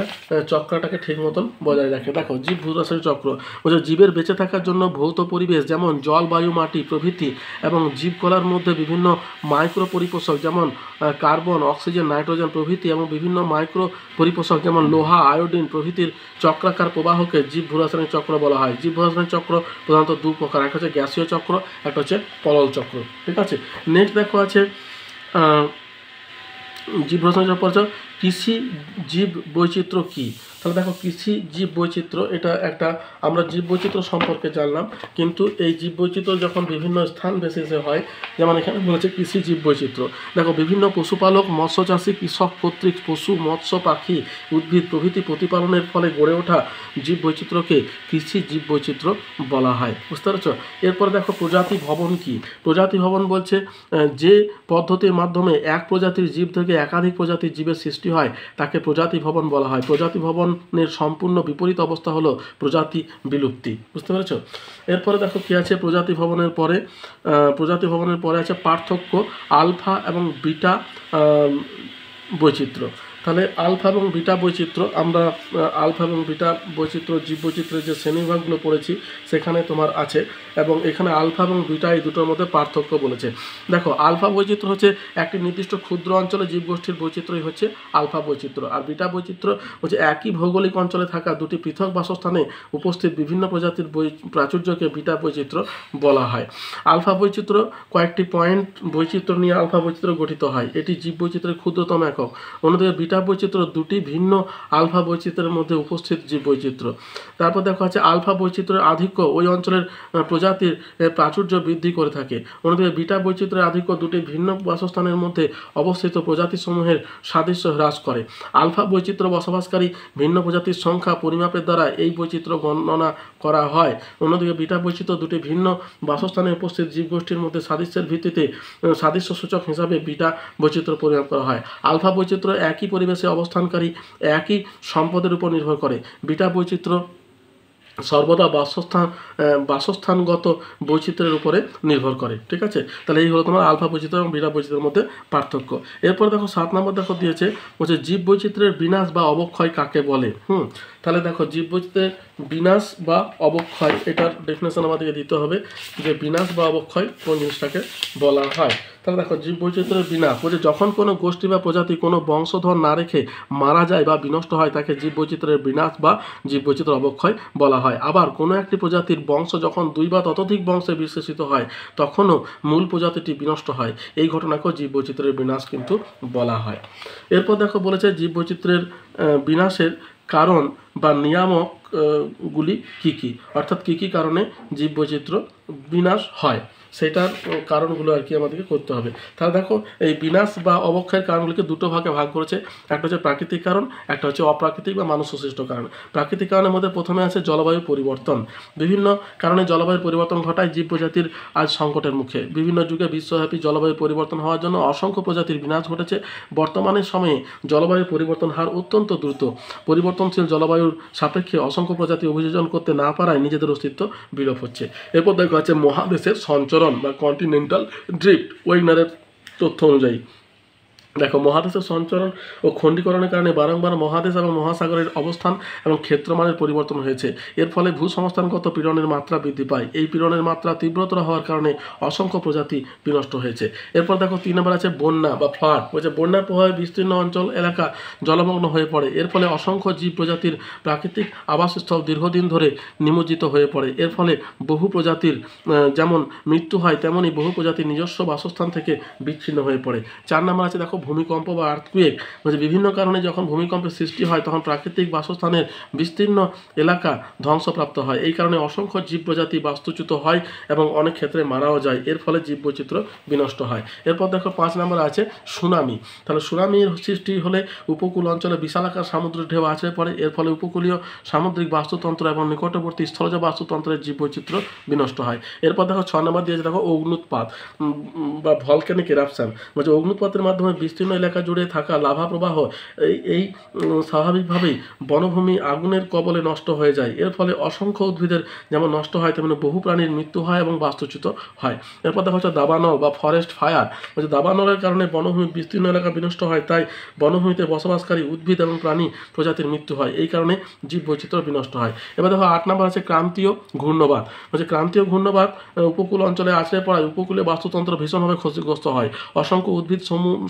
চক্রটাকে ঠিক মতন বজায় রাখে। দেখো জীব ভূরাসায়নিক চক্র বলছে জীবের বেঁচে থাকার জন্য ভৌত পরিবেশ যেমন জল বায়ু মাটি প্রভৃতি এবং জীবকলার মধ্যে বিভিন্ন মাইক্রো পরিপোষক যেমন কার্বন অক্সিজেন নাইট্রোজেন প্রভৃতি এবং বিভিন্ন মাইক্রো পরিপোষক যেমন লোহা আয়োডিন প্রভৃতির চক্রাকার প্রবাহকে জীব ভূরাসায়নিক চক্র বলা হয়। জীব ভূরাসায়নিক চক্র প্রধানত 2 প্রকার, একটা হচ্ছে গ্যাসীয় চক্র, একটা হচ্ছে তরল চক্র। ঠিক আছে, নেক্সট দেখো আছে জীব ভূরাসায়নিক চক্র কৃষি জীব বৈচিত্র্য কী। তাহলে দেখো কৃষি জীব বৈচিত্র্য এটা একটা আমরা জীব বৈচিত্র্য সম্পর্কে জানলাম, কিন্তু এই জীব বৈচিত্র্য যখন বিভিন্ন স্থান বেসিসে হয়, যেমন এখানে বলেছে কৃষি জীব বৈচিত্র্য। দেখো বিভিন্ন পশুপালক মৎস্য চাষী কৃষক কর্তৃক পশু মৎস্য পাখি উদ্ভিদ প্রভৃতি প্রতিপালনের ফলে গড়ে ওঠা জীব বৈচিত্র্যকে কৃষি জীব বৈচিত্র্য বলা হয়। বুঝতে পারছো? এরপর দেখো প্রজাতি ভবন কি। প্রজাতি ভবন বলছে যে পদ্ধতির মাধ্যমে এক প্রজাতির জীব থেকে একাধিক প্রজাতির জীবের সৃষ্টি হয় তাকে প্রজাতি ভবন বলা হয়। প্রজাতি ভবনের সম্পূর্ণ বিপরীত অবস্থা হলো প্রজাতি বিলুপ্তি। বুঝতে পেরেছো? এরপরে দেখো কি আছে প্রজাতি ভবনের পরে আছে পার্থক্য আলফা এবং বিটা বৈচিত্র্য। তাহলে আলফা এবং বিটা বৈচিত্র্য, আমরা আলফা এবং বিটা বৈচিত্র্য জীব বৈচিত্র্যের যে শ্রেণীবিভাগগুলো পড়েছি সেখানে তোমার আছে, এবং এখানে আলফা এবং বিটা এই দুটোর মধ্যে পার্থক্য বলেছে। দেখো, আলফা বৈচিত্র্য হচ্ছে একটি নির্দিষ্ট ক্ষুদ্র অঞ্চলে জীবগোষ্ঠীর বৈচিত্র্যই হচ্ছে আলফা বৈচিত্র্য, আর বিটা বৈচিত্র্য হচ্ছে একই ভৌগোলিক অঞ্চলে থাকা দুটি পৃথক বাসস্থানে উপস্থিত বিভিন্ন প্রজাতির প্রাচুর্যকে বিটা বৈচিত্র্য বলা হয়। আলফা বৈচিত্র্য কয়েকটি পয়েন্ট বৈচিত্র্য নিয়ে আলফা বৈচিত্র্য গঠিত হয়, এটি জীব বৈচিত্র্যের ক্ষুদ্রতম একক। অন্যদিকে বিটা বৈচিত্র্য দুটি ভিন্ন আলফা বৈচিত্র্যের মধ্যে উপস্থিত জীব বৈচিত্র্য। তারপর দেখা যাচ্ছে আলফা বৈচিত্র্যের আধিক্য ওই অঞ্চলের প্রজাতির প্রাচুর্য বৃদ্ধি করে থাকে। অন্যদিকে বিটা বৈচিত্র্যের আধিক্য দুটি ভিন্ন বাসস্থানের মধ্যে অবস্থিত প্রজাতিসমূহের সাদৃশ্য হ্রাস করে। আলফা বৈচিত্র্য বসবাসকারী ভিন্ন প্রজাতির সংখ্যা পরিমাপের দ্বারা এই বৈচিত্র্য গণনা করা হয়। অন্যদিকে বিটা বৈচিত্র্য দুটি ভিন্ন বাসস্থানে উপস্থিত জীবগোষ্ঠীর মধ্যে সাদৃশ্যের ভিত্তিতে সাদৃশ্য সূচক হিসাবে বিটা বৈচিত্র্য পরিমাপ করা হয়। আলফা বৈচিত্র্য একই পরিবেশে অবস্থানকারী একই সম্পদের উপর নির্ভর করে। বিটা বৈচিত্র্য সর্বদা বাসস্থানগত বৈচিত্র্যের উপরে নির্ভর করে। ঠিক আছে, তাহলে এই হলো তোমার আলফা বৈচিত্র্য এবং বিটা বৈচিত্র্যের মধ্যে পার্থক্য। এরপর দেখো 7 নম্বর দেখো দিয়েছে বলছে জীব বৈচিত্র্যের বিনাশ বা অবক্ষয় কাকে বলে। তাহলে দেখো জীব বৈচিত্র্যের বিনাশ বা অবক্ষয়, এটার ডেফিনেশন আমাদেরকে দিতে হবে যে বিনাশ বা অবক্ষয় কোন জিনিসটাকে বলা হয়। তাহলে দেখো জীব বৈচিত্র্যের বিনাশ বলছে যখন কোনো গোষ্ঠী বা প্রজাতি কোনো বংশধর না রেখে মারা যায় বা বিনষ্ট হয় তাকে জীব বৈচিত্র্যের বিনাশ বা জীব বৈচিত্র্য অবক্ষয় বলা হয়। আবার কোনো একটি প্রজাতির বংশ যখন 2 বা ততোধিক বংশে বিশেষিত হয় তখনও মূল প্রজাতিটি বিনষ্ট হয়, এই ঘটনাকেও জীব বৈচিত্র্যের বিনাশ কিন্তু বলা হয়। এরপর দেখো বলেছে জীব বৈচিত্র্যের বিনাশের কারণ বা নিয়ামক গুলি কী কী, অর্থাৎ কী কী কারণে জীব বৈচিত্র্য বিনাশ হয় সেটার কারণগুলো আর কি আমাদেরকে করতে হবে। তাহলে দেখো এই বিনাশ বা অবক্ষয়ের কারণগুলিকে দুটো ভাগে ভাগ করেছে, একটা হচ্ছে প্রাকৃতিক কারণ, একটা হচ্ছে অপ্রাকৃতিক বা মানুষ সৃষ্ট কারণ। প্রাকৃতিক কারণের মধ্যে প্রথমে আছে জলবায়ু পরিবর্তন। বিভিন্ন কারণে জলবায়ুর পরিবর্তন ঘটায় জীব প্রজাতির আজ সংকটের মুখে। বিভিন্ন যুগে বিশ্বব্যাপী জলবায়ু পরিবর্তন হওয়ার জন্য অসংখ্য প্রজাতির বিনাশ ঘটেছে। বর্তমানের সময়ে জলবায়ু পরিবর্তন হার অত্যন্ত দ্রুত। পরিবর্তনশীল জলবায়ুর সাপেক্ষে অসংখ্য প্রজাতি অভিযোজন করতে না পারায় নিজেদের অস্তিত্ব বিলোপ হচ্ছে। এরপর দেখা যাচ্ছে মহাদেশের সঞ্চরণ বা কন্টিনেন্টাল ড্রিফট। ওয়েগনারের তথ্য অনুযায়ী দেখো মহাদেশের সঞ্চরণ ও খণ্ডীকরণের কারণে বারংবার মহাদেশ এবং মহাসাগরের অবস্থান এবং ক্ষেত্রমানের পরিবর্তন হয়েছে। এর ফলে ভূসংস্থানগত পীড়নের মাত্রা বৃদ্ধি পায়। এই পীড়নের মাত্রা তীব্রতর হওয়ার কারণে অসংখ্য প্রজাতি বিনষ্ট হয়েছে। এরপর দেখো 3 নম্বর আছে বন্যা বা ফ্লাড। বলছে বন্যার প্রভাবে বিস্তীর্ণ অঞ্চল এলাকা জলমগ্ন হয়ে পড়ে। এর ফলে অসংখ্য জীব প্রজাতির প্রাকৃতিক আবাসস্থল দীর্ঘদিন ধরে নিমজ্জিত হয়ে পড়ে। এর ফলে বহু প্রজাতির যেমন মৃত্যু হয় তেমনই বহু প্রজাতির নিজস্ব বাসস্থান থেকে বিচ্ছিন্ন হয়ে পড়ে। 4 নম্বর আছে দেখো ভূমিকম্প বা আর্থকুয়েক। মানে বিভিন্ন কারণে যখন ভূমিকম্পের সৃষ্টি হয় তখন প্রাকৃতিক বাসস্থানের বিস্তীর্ণ এলাকা ধ্বংসপ্রাপ্ত হয়। এই কারণে অসংখ্য জীব প্রজাতি বাস্তুচ্যুত হয় এবং অনেক ক্ষেত্রে মারাও যায়। এর ফলে জীব বৈচিত্র্য বিনষ্ট হয়। এরপর দেখো 5 নম্বরে আছে সুনামি। তাহলে সুনামির সৃষ্টি হলে উপকূল অঞ্চলে বিশালাকার সামুদ্রিক ঢেউ আছড়ে পড়ে। এর ফলে উপকূলীয় সামুদ্রিক বাস্তুতন্ত্র এবং নিকটবর্তী স্থলজ বাস্তুতন্ত্রের জীব বৈচিত্র্য বিনষ্ট হয়। এরপর দেখো 6 নম্বর দিয়েছে দেখো অগ্নুৎপাত বা ভলক্যানিক এরাপশন। মানে অগ্নুৎপাতের মাধ্যমে বিস্তীর্ণ এলাকা জুড়ে থাকা লাভা প্রবাহ এই স্বাভাবিকভাবেই বনভূমি আগুনের কবলে নষ্ট হয়ে যায়। এর ফলে অসংখ্য উদ্ভিদের যেমন নষ্ট হয় তেমনি বহু প্রাণীর মৃত্যু হয় এবং বাস্তুচ্যুত হয়। এরপর দেখা হচ্ছে দাবানল বা ফরেস্ট ফায়ার। বলছে দাবানলের কারণে বনভূমির বিস্তীর্ণ এলাকা বিনষ্ট হয়, তাই বনভূমিতে বসবাসকারী উদ্ভিদ এবং প্রাণী প্রজাতির মৃত্যু হয়। এই কারণে জীব বৈচিত্র্য বিনষ্ট হয়। এবার দেখো 8 নম্বর আছে ক্রান্তীয় ঘূর্ণবাত। বলছে ক্রান্তীয় ঘূর্ণবাত উপকূল অঞ্চলে আছড়ে পড়ায় উপকূলীয় বাস্তুতন্ত্র ভীষণভাবে ক্ষতিগ্রস্ত হয়। অসংখ্য উদ্ভিদ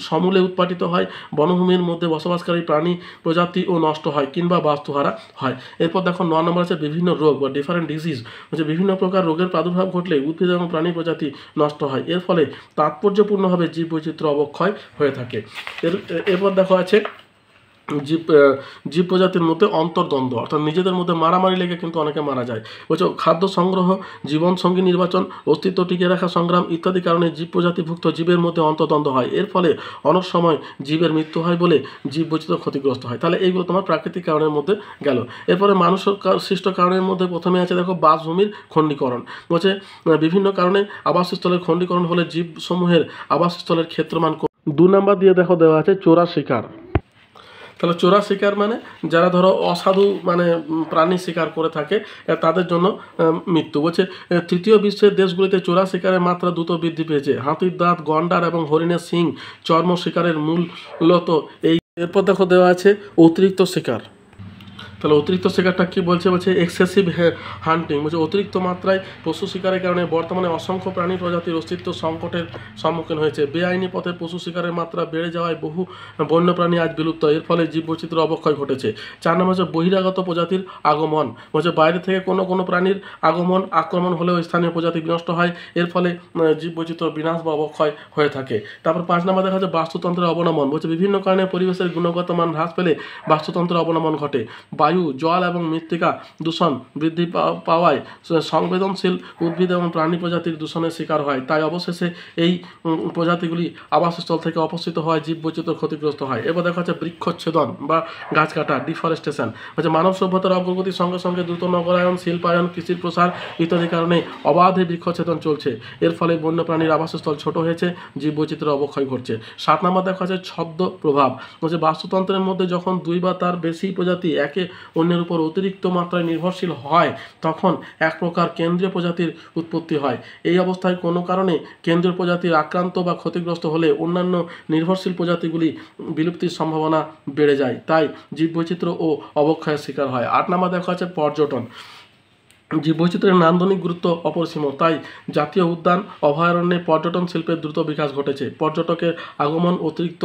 সমূলে উৎপাটিত হয়। বনভূমির মধ্যে বসবাসকারী প্রাণী প্রজাতিও নষ্ট হয় কিংবা বাস্তুহারা হয়। এরপর দেখো 9 নম্বর আছে বিভিন্ন রোগ বা ডিফারেন্ট ডিজিজ। হচ্ছে বিভিন্ন প্রকার রোগের প্রাদুর্ভাব ঘটলে উদ্ভিদ এবং প্রাণী প্রজাতি নষ্ট হয়। এর ফলে তাৎপর্যপূর্ণভাবে জীব বৈচিত্র্য অবক্ষয় হয়ে থাকে। এরপর দেখো আছে জীব প্রজাতির মধ্যে অন্তর্দ্বন্দ্ব, অর্থাৎ নিজেদের মধ্যে মারামারি লেগে কিন্তু অনেকে মারা যায়। বলছো খাদ্য সংগ্রহ, জীবনসঙ্গী নির্বাচন, অস্তিত্ব টিকিয়ে রাখা সংগ্রাম ইত্যাদি কারণে জীব প্রজাতিভুক্ত জীবের মধ্যে অন্তর্দ্বন্দ্ব হয়। এর ফলে অনেক সময় জীবের মৃত্যু হয় বলে জীব বৈচিত্র্য ক্ষতিগ্রস্ত হয়। তাহলে এইগুলো তোমার প্রাকৃতিক কারণের মধ্যে গেল। এরপরে মানুষের সৃষ্ট কারণের মধ্যে প্রথমে আছে দেখো বাসভূমির খণ্ডীকরণ। বলছে বিভিন্ন কারণে আবাসস্থলের খণ্ডীকরণ হলে জীবসমূহের আবাসস্থলের ক্ষেত্রমান। 2 নম্বর দিয়ে দেখো দেওয়া আছে চোরা শিকার। তাহলে চোরা শিকার মানে যারা ধরো অসাধু মানে প্রাণী শিকার করে থাকে তাদের জন্য মৃত্যু। বলছে তৃতীয় বিশ্বের দেশগুলিতে চোরা শিকারের মাত্রা দ্রুত বৃদ্ধি পেয়েছে। হাতির দাঁত, গন্ডার এবং হরিণের শিং চর্ম শিকারের মূলত এই এরপর দেখো দেওয়া আছে অতিরিক্ত শিকার। তাহলে অতিরিক্ত শিকারটা কী বলছে, এক্সেসিভ হান্টিং, বলছে অতিরিক্ত মাত্রায় পশু শিকারের কারণে বর্তমানে অসংখ্য প্রাণী প্রজাতির অস্তিত্ব সংকটের সম্মুখীন হয়েছে। বেআইনি পথে পশু শিকারের মাত্রা বেড়ে যাওয়ায় বহু বন্যপ্রাণী আজ বিলুপ্ত, এর ফলে জীববৈচিত্র্য অবক্ষয় ঘটেছে। 4 নম্বর হচ্ছে বহিরাগত প্রজাতির আগমন, বলছে বাইরে থেকে কোনো প্রাণীর আগমন আক্রমণ হলেও স্থানীয় প্রজাতি বিনষ্ট হয়, এর ফলে জীববৈচিত্র্য বিনাশ বা অবক্ষয় হয়ে থাকে। তারপর 5 নম্বর দেখা যাচ্ছে বাস্তুতন্ত্রের অবনমন, বলছে বিভিন্ন কারণে পরিবেশের গুণগত মান হ্রাস পেলে বাস্তুতন্ত্রের অবনমন ঘটে। বায়ু, জল এবং মৃত্তিকা দূষণ বৃদ্ধি পাওয়ায় সংবেদনশীল উদ্ভিদ এবং প্রাণী প্রজাতির দূষণের শিকার হয়, তাই অবশেষে এই প্রজাতিগুলি আবাসস্থল থেকে অপসৃত হয়, জীববৈচিত্র্য ক্ষতিগ্রস্ত হয়। এবার দেখা যাচ্ছে বৃক্ষচ্ছেদন বা গাছ কাটা, ডিফরেস্টেশন, হচ্ছে মানব সভ্যতার অগ্রগতির সঙ্গে সঙ্গে দ্রুত নগরায়ন, শিল্পায়ন, কৃষির প্রসার ইত্যাদি কারণে অবাধে বৃক্ষচ্ছেদন চলছে, এর ফলে বন্যপ্রাণীর আবাসস্থল ছোট হয়েছে, জীববৈচিত্র্যের অবক্ষয় ঘটছে। 7 নম্বর দেখা যাচ্ছে ছদ্ম প্রভাব, বলছে বাস্তুতন্ত্রের মধ্যে যখন 2 বা তার বেশি প্রজাতি একে অন্যের উপর অতিরিক্ত মাত্রায় নির্ভরশীল হয়, তখন এক প্রকার কেন্দ্রীয় প্রজাতির উৎপত্তি হয়। এই অবস্থায় কোনো কারণে কেন্দ্রীয় প্রজাতির আক্রান্ত বা ক্ষতিগ্রস্ত হলে অন্যান্য নির্ভরশীল প্রজাতিগুলি বিলুপ্তির সম্ভাবনা বেড়ে যায়, তাই জীববৈচিত্র্য ও অবক্ষয়ের শিকার হয়। 8 নম্বর দেখা যাচ্ছে পর্যটন, জীববৈচিত্র্যের নান্দনিক গুরুত্ব অপরিসীম, তাই জাতীয় উদ্যান অভয়ারণ্যে পর্যটন শিল্পের দ্রুত বিকাশ ঘটেছে। পর্যটকের আগমন অতিরিক্ত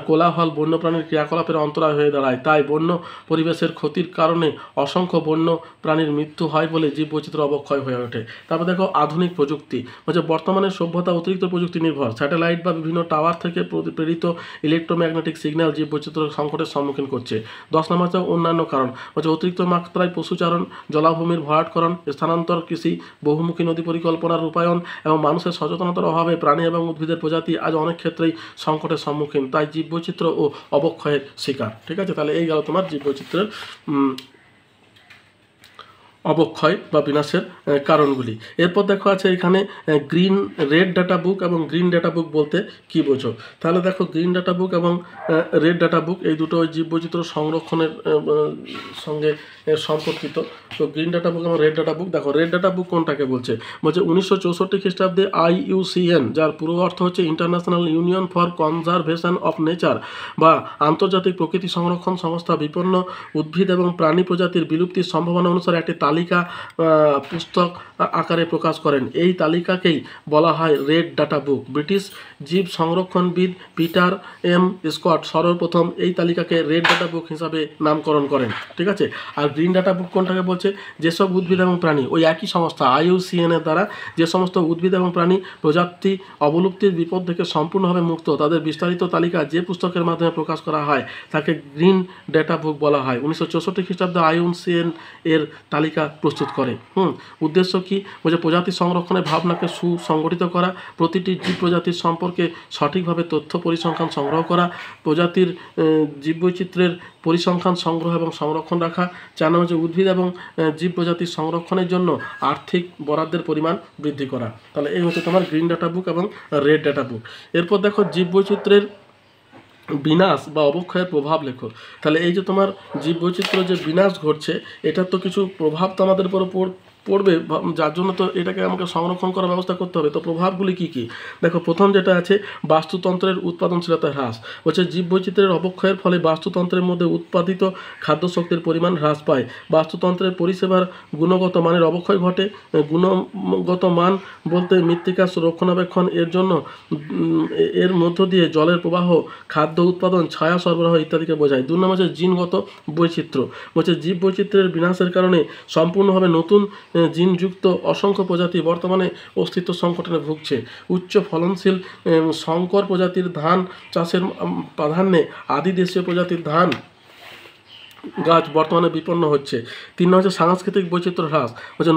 কোলাহল বন্যপ্রাণীর ক্রিয়াকলাপের অন্তরায় হয়ে দাঁড়ায়, তাই বন্য পরিবেশের ক্ষতির কারণে অসংখ্য বন্য প্রাণীর মৃত্যু হয় বলে জীববৈচিত্র্য অবক্ষয় হয়ে ওঠে। তারপর দেখো আধুনিক প্রযুক্তি, বর্তমানে সভ্যতা অতিরিক্ত প্রযুক্তি নির্ভর, স্যাটেলাইট বা বিভিন্ন টাওয়ার থেকে প্রেরিত ইলেকট্রোম্যাগনেটিক সিগন্যাল জীববৈচিত্র্য সংকটের সম্মুখীন করছে। 10 নম্বর হচ্ছে অন্যান্য কারণ, অতিরিক্ত মাত্রায় পশুচারণ, জলাভূমির ভরাটকরণ, স্থানান্তর কৃষি, বহুমুখী নদী পরিকল্পনার রূপায়ণ এবং মানুষের সচেতনতার অভাবে প্রাণী এবং উদ্ভিদের প্রজাতি আজ অনেক ক্ষেত্রেই সংকটের সম্মুখীন, তাই জীববৈচিত্র্য ও অবক্ষয়ের শিকার। ঠিক আছে, তাহলে এই গেল তোমার জীববৈচিত্র্যের অবক্ষয় বা বিনাশের কারণগুলি। এরপর দেখো আছে এখানে রেড ডাটা বুক এবং গ্রিন ডাটা বুক বলতে কি বোঝো। তাহলে দেখো গ্রিন ডাটা বুক এবং রেড ডাটা বুক এই দুটো জীববৈচিত্র্য সংরক্ষণের সঙ্গে সম্পর্কিত। তো গ্রিন ডাটা বুক এবং রেড ডাটা বুক, দেখো রেড ডাটা বুক কোনটাকে বলছে, 1964 খ্রিস্টাব্দে IUCN, যার পুরো অর্থ হচ্ছে international union for conservation of nature বা আন্তর্জাতিক প্রকৃতি সংরক্ষণ সংস্থা, বিপন্ন উদ্ভিদ এবং প্রাণী প্রজাতির বিলুপ্তির সম্ভাবনা অনুসারে একটি তালিকা পুস্তক আকারে প্রকাশ করেন। এই তালিকাকেই বলা হয় রেড ডাটা বুক। ব্রিটিশ জীব সংরক্ষণবিদ পিটার এম স্কট সর্বপ্রথম এই তালিকাকে রেড ডাটা বুক হিসাবে নামকরণ করেন। ঠিক আছে, আর গ্রিন ডাটা বুক কোনটাকে বলছে, যেসব উদ্ভিদ এবং প্রাণী, ওই একই সংস্থা IUCN এর দ্বারা যে সমস্ত উদ্ভিদ এবং প্রাণী প্রজাতি অবলুপ্তির বিপদ থেকে সম্পূর্ণভাবে মুক্ত, তাদের বিস্তারিত তালিকা যে পুস্তকের মাধ্যমে প্রকাশ করা হয় তাকে গ্রিন ডাটা বুক বলা হয়। 1964 খ্রিস্টাব্দে IUCN এর তালিকা প্রস্তুত করে। উদ্দেশ্য কি, প্রজাতি সংরক্ষণের ভাবনাকে সুসংগঠিত করা, প্রতিটি জীব প্রজাতির সম্পর্কে সঠিকভাবে তথ্য পরিসংখ্যান সংগ্রহ করা, প্রজাতির জীববৈচিত্র্যের পরিসংখ্যান সংগ্রহ এবং সংরক্ষণ রাখা, 4 নম্বর উদ্ভিদ এবং জীব প্রজাতির সংরক্ষণের জন্য আর্থিক বরাদ্দের পরিমাণ বৃদ্ধি করা। তাহলে এই হচ্ছে তোমার গ্রিন ডাটা বুক এবং রেড ডাটা বুক। এরপর দেখো জীববৈচিত্র্যের বিনাশ বা অবক্ষয়ের প্রভাব লেখো। তাহলে এই যে তোমার জীববৈচিত্র্য যে বিনাশ ঘটছে, এটার তো কিছু প্রভাব তো আমাদের উপর পড়বে, যার জন্য তো এটাকে আমাকে সংরক্ষণ করার ব্যবস্থা করতে হবে। তো প্রভাবগুলি কি কি, দেখো প্রথম যেটা আছে বাস্তুতন্ত্রের উৎপাদনশীলতা হ্রাস, জীববৈচিত্র্যের অবক্ষয়ের ফলে বাস্তুতন্ত্রের মধ্যে উৎপাদিত খাদ্যশক্তির পরিমাণ হ্রাস পায়। বাস্তুতন্ত্রের পরিষেবার গুণগত মানের অবক্ষয় ঘটে। গুণগত মান বলতে মৃত্তিকা রক্ষণাবেক্ষণ, এর জন্য এর মধ্য দিয়ে জলের প্রবাহ, খাদ্য উৎপাদন, ছায়া সরবরাহ ইত্যাদিকে বোঝায়। 2 নম্বর হচ্ছে জিনগত বৈচিত্র্য, জীববৈচিত্র্যের বিনাশের কারণে সম্পূর্ণভাবে নতুন জিনযুক্ত অসংখ্য প্রজাতি বর্তমানে অস্তিত্ব সংকটে ভুগছে। উচ্চ ফলনশীল সংকর প্রজাতির ধান চাষের প্রাধান্যে আদি দেশীয় প্রজাতির ধান গাছ বর্তমানে বিপন্ন হচ্ছে। 3 নম্বর হচ্ছে সাংস্কৃতিক বৈচিত্র্য হ্রাস,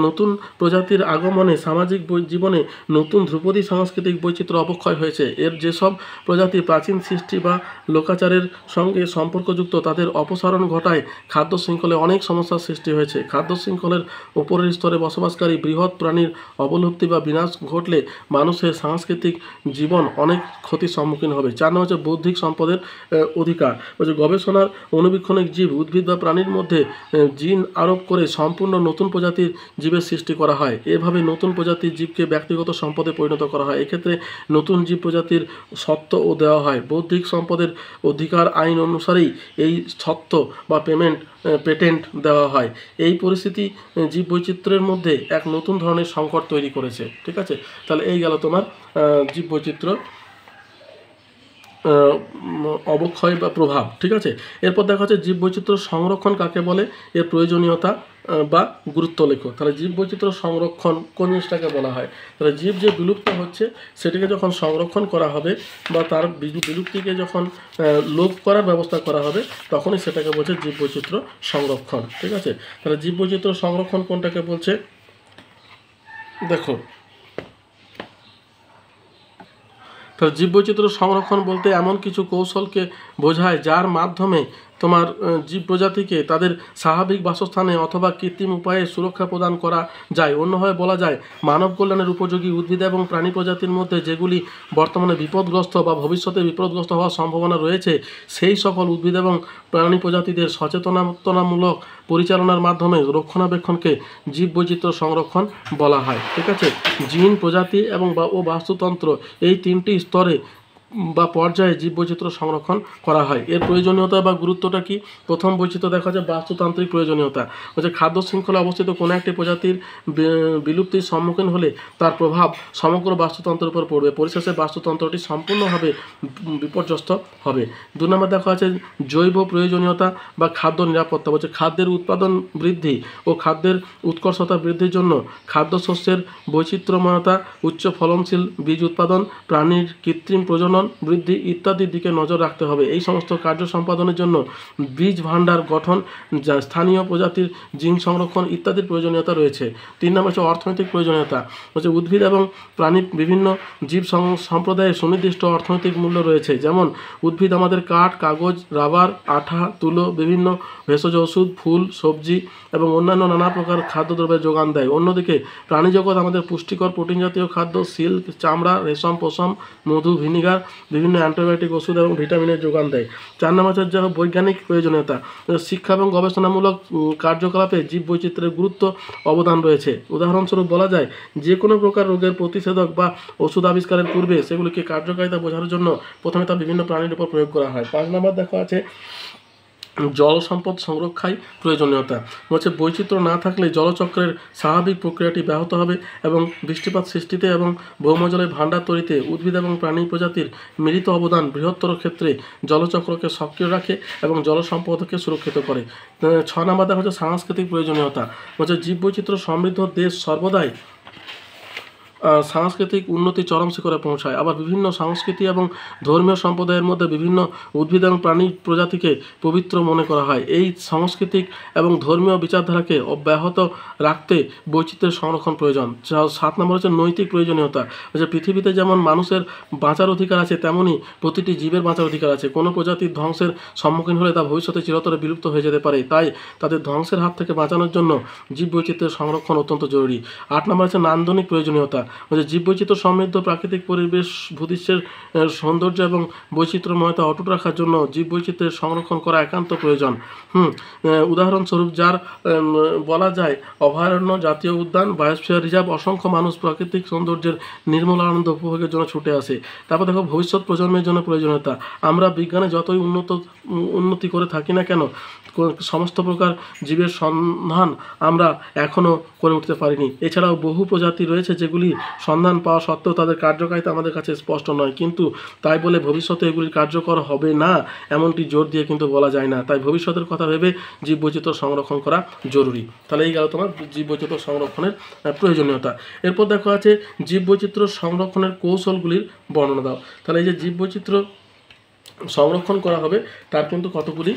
নতুন প্রজাতির আগমনে সামাজিক জীবনে নতুন ধ্রুপদী সাংস্কৃতিক বৈচিত্র্য অবক্ষয় হয়েছে। এর যেসব প্রজাতি প্রাচীন সৃষ্টি বা লোকাচারের সঙ্গে সম্পর্কযুক্ত, তাদের অপসারণ ঘটায় খাদ্য শৃঙ্খলে অনেক সমস্যার সৃষ্টি হয়েছে। খাদ্য শৃঙ্খলের উপরের স্তরে বসবাসকারী বৃহৎ প্রাণীর অবলুপ্তি বা বিনাশ ঘটলে মানুষের সাংস্কৃতিক জীবন অনেক ক্ষতির সম্মুখীন হবে। 4 নম্বর হচ্ছে বৌদ্ধিক সম্পদের অধিকার, গবেষণার অনুবীক্ষণিক জীব, উদ্ভিদ উদ্ভিদ বা প্রাণীর মধ্যে জিন আরোপ করে সম্পূর্ণ নতুন প্রজাতির জীবের সৃষ্টি করা হয়। এভাবে নতুন প্রজাতির জীবকে ব্যক্তিগত সম্পদে পরিণত করা হয়। এক্ষেত্রে নতুন জীব প্রজাতির সত্ত্বও দেওয়া হয়। বৌদ্ধিক সম্পদের অধিকার আইন অনুসারেই এই সত্ত্ব বা পেটেন্ট দেওয়া হয়। এই পরিস্থিতি জীববৈচিত্র্যের মধ্যে এক নতুন ধরনের সংকট তৈরি করেছে। ঠিক আছে, তাহলে এই গেল তোমার জীববৈচিত্র্য অবক্ষয় বা প্রভাব। ঠিক আছে, এরপর দেখা হচ্ছে জীববৈচিত্র্য সংরক্ষণ কাকে বলে, এর প্রয়োজনীয়তা বা গুরুত্ব লেখো। তাহলে জীববৈচিত্র্য সংরক্ষণ কোন জিনিসটাকে বলা হয়? তাহলে জীব যে বিলুপ্ত হচ্ছে সেটিকে যখন সংরক্ষণ করা হবে বা তার বিলুপ্তিকে যখন লোপ করার ব্যবস্থা করা হবে তখনই সেটাকে বলছে জীববৈচিত্র্য সংরক্ষণ। ঠিক আছে, তাহলে জীববৈচিত্র্য সংরক্ষণ কোনটাকে বলছে দেখো। তাহলে জীববৈচিত্র্য সংরক্ষণ বলতে এমন কিছু কৌশলকে বোঝায় যার মাধ্যমে তোমার জীব প্রজাতিকে তাদের স্বাভাবিক বাসস্থানে অথবা কৃত্রিম উপায়ে সুরক্ষা প্রদান করা যায়। অন্যভাবে বলা যায় মানব কল্যাণের উপযোগী উদ্ভিদ এবং প্রাণী প্রজাতির মধ্যে যেগুলি বর্তমানে বিপদগ্রস্ত বা ভবিষ্যতে বিপদগ্রস্ত হওয়ার সম্ভাবনা রয়েছে সেই সকল উদ্ভিদ এবং প্রাণী প্রজাতিদের সচেতনতামূলক পরিচালনার মাধ্যমে রক্ষণাবেক্ষণকে জীববৈচিত্র্য সংরক্ষণ বলা হয়। ঠিক আছে, জিন, প্রজাতি এবং বাস্তুতন্ত্র এই তিনটি স্তরে বা পর্যায়ে জীববৈচিত্র্য সংরক্ষণ করা হয়। এর প্রয়োজনীয়তা বা গুরুত্বটা কি? প্রথম বৈচিত্র্য দেখা যায় বাস্তুতান্ত্রিক প্রয়োজনীয়তা, হচ্ছে খাদ্য শৃঙ্খলা অবস্থিত কোনো একটি প্রজাতির বিলুপ্তির সম্মুখীন হলে তার প্রভাব সমগ্র বাস্তুতন্ত্রের উপর পড়বে। পরিশেষে বাস্তুতন্ত্রটি সম্পূর্ণভাবে বিপর্যস্ত হবে। 2 নম্বর দেখা আছে জৈব প্রয়োজনীয়তা বা খাদ্য নিরাপত্তা, বলছে খাদ্যের উৎপাদন বৃদ্ধি ও খাদ্যের উৎকর্ষতা বৃদ্ধির জন্য খাদ্যশস্যের বৈচিত্র্যময়তা, উচ্চ ফলনশীল বীজ উৎপাদন, প্রাণীর কৃত্রিম প্রজনন বৃদ্ধি ইত্যাদির দিকে নজর রাখতে হবে। এই সমস্ত কার্য সম্পাদনের জন্য বীজ ভাণ্ডার গঠন, স্থানীয় প্রজাতির জিন সংরক্ষণ ইত্যাদির প্রয়োজনীয়তা রয়েছে। 3 নম্বর হচ্ছে অর্থনৈতিক প্রয়োজনীয়তা, হচ্ছে উদ্ভিদ এবং প্রাণী বিভিন্ন জীব সম্প্রদায়ের সুনির্দিষ্ট অর্থনৈতিক মূল্য রয়েছে। যেমন উদ্ভিদ আমাদের কাঠ, কাগজ, রাবার, আঠা, তুলো, বিভিন্ন ভেষজ ওষুধ, ফুল, সবজি এবং অন্যান্য নানা প্রকার খাদ্যদ্রব্যের যোগান দেয়। অন্যদিকে প্রাণী জগৎ আমাদের পুষ্টিকর প্রোটিন জাতীয় খাদ্য, সিল্ক, চামড়া, রেশম, পশম, মধু, ভিনিগার, বিভিন্ন অ্যান্টিবায়োটিক ওষুধ এবং ভিটামিনের যোগান দেয়। 4 নম্বর হচ্ছে বৈজ্ঞানিক প্রয়োজনীয়তা, শিক্ষা এবং গবেষণামূলক কার্যকলাপে জীববৈচিত্র্যের গুরুত্ব অবদান রয়েছে। উদাহরণস্বরূপ বলা যায় যে কোনো প্রকার রোগের প্রতিষেধক বা ওষুধ আবিষ্কারের পূর্বে সেগুলিকে কার্যকারিতা বোঝানোর জন্য প্রথমে তা বিভিন্ন প্রাণীর উপর প্রয়োগ করা হয়। 5 নম্বর দেখা আছে জল সম্পদ সংরক্ষায় প্রয়োজনীয়তা, হচ্ছে বৈচিত্র্য না থাকলে জলচক্রের স্বাভাবিক প্রক্রিয়াটি ব্যাহত হবে এবং বৃষ্টিপাত সৃষ্টিতে এবং ভৌমজলের ভাণ্ডার তৈরিতে উদ্ভিদ এবং প্রাণী প্রজাতির মিলিত অবদান বৃহত্তর ক্ষেত্রে জলচক্রকে সক্রিয় রাখে এবং জল সম্পদকে সুরক্ষিত করে। 6 নম্বর দেখা হচ্ছে সাংস্কৃতিক প্রয়োজনীয়তা, হচ্ছে জীববৈচিত্র্য সমৃদ্ধ দেশ সর্বদাই সাংস্কৃতিক উন্নতি চরম শিখরে পৌঁছায়। আবার বিভিন্ন সংস্কৃতি এবং ধর্মীয় সম্প্রদায়ের মধ্যে বিভিন্ন উদ্ভিদ এবং প্রাণী প্রজাতিকে পবিত্র মনে করা হয়। এই সাংস্কৃতিক এবং ধর্মীয় বিচারধারাকে অব্যাহত রাখতে বৈচিত্র্যের সংরক্ষণ প্রয়োজন। 7 নম্বর হচ্ছে নৈতিক প্রয়োজনীয়তা, যে পৃথিবীতে যেমন মানুষের বাঁচার অধিকার আছে তেমনই প্রতিটি জীবের বাঁচার অধিকার আছে। কোনো প্রজাতির ধ্বংসের সম্মুখীন হলে তা ভবিষ্যতে চিরতরে বিলুপ্ত হয়ে যেতে পারে, তাই তাদের ধ্বংসের হাত থেকে বাঁচানোর জন্য জীববৈচিত্র্যের সংরক্ষণ অত্যন্ত জরুরি। 8 নম্বর হচ্ছে নান্দনিক প্রয়োজনীয়তা, জীববৈচিত্র্য সমৃদ্ধ প্রাকৃতিক পরিবেশ ভূদৃশ্যের সৌন্দর্য এবং বৈচিত্র্যময়তা অটুট রাখার জন্য জীববৈচিত্র্যের সংরক্ষণ করা একান্ত প্রয়োজন। উদাহরণস্বরূপ যার বলা যায় অভয়ারণ্য, জাতীয় উদ্যান, বায়োস্ফিয়ার রিজার্ভ, অসংখ্য মানুষ প্রাকৃতিক সৌন্দর্যের নির্মল আনন্দ উপভোগের জন্য ছুটে আসে। তারপর দেখো ভবিষ্যৎ প্রজন্মের জন্য প্রয়োজনীয়তা, আমরা বিজ্ঞানে যতই উন্নতি করে থাকি না কেন সমস্ত প্রকার জীবের সন্ধান আমরা এখনও করে উঠতে পারিনি। এছাড়াও বহু প্রজাতি রয়েছে যেগুলি সন্ধান পাওয়া সত্ত্বেও তাদের কার্যকারিতা আমাদের কাছে স্পষ্ট নয়, কিন্তু তাই বলে ভবিষ্যতে এগুলি কার্যকর হবে না এমনটি জোর দিয়ে কিন্তু বলা যায় না। তাই ভবিষ্যতের কথা ভেবে জীববৈচিত্র্য সংরক্ষণ করা জরুরি। তাহলে এই গেল তোমার জীববৈচিত্র্য সংরক্ষণের প্রয়োজনীয়তা। এরপর দেখা আছে জীববৈচিত্র্য সংরক্ষণের কৌশলগুলির বর্ণনা দাও। তাহলে এই যে জীববৈচিত্র্য সংরক্ষণ করা হবে তার কিন্তু কতগুলি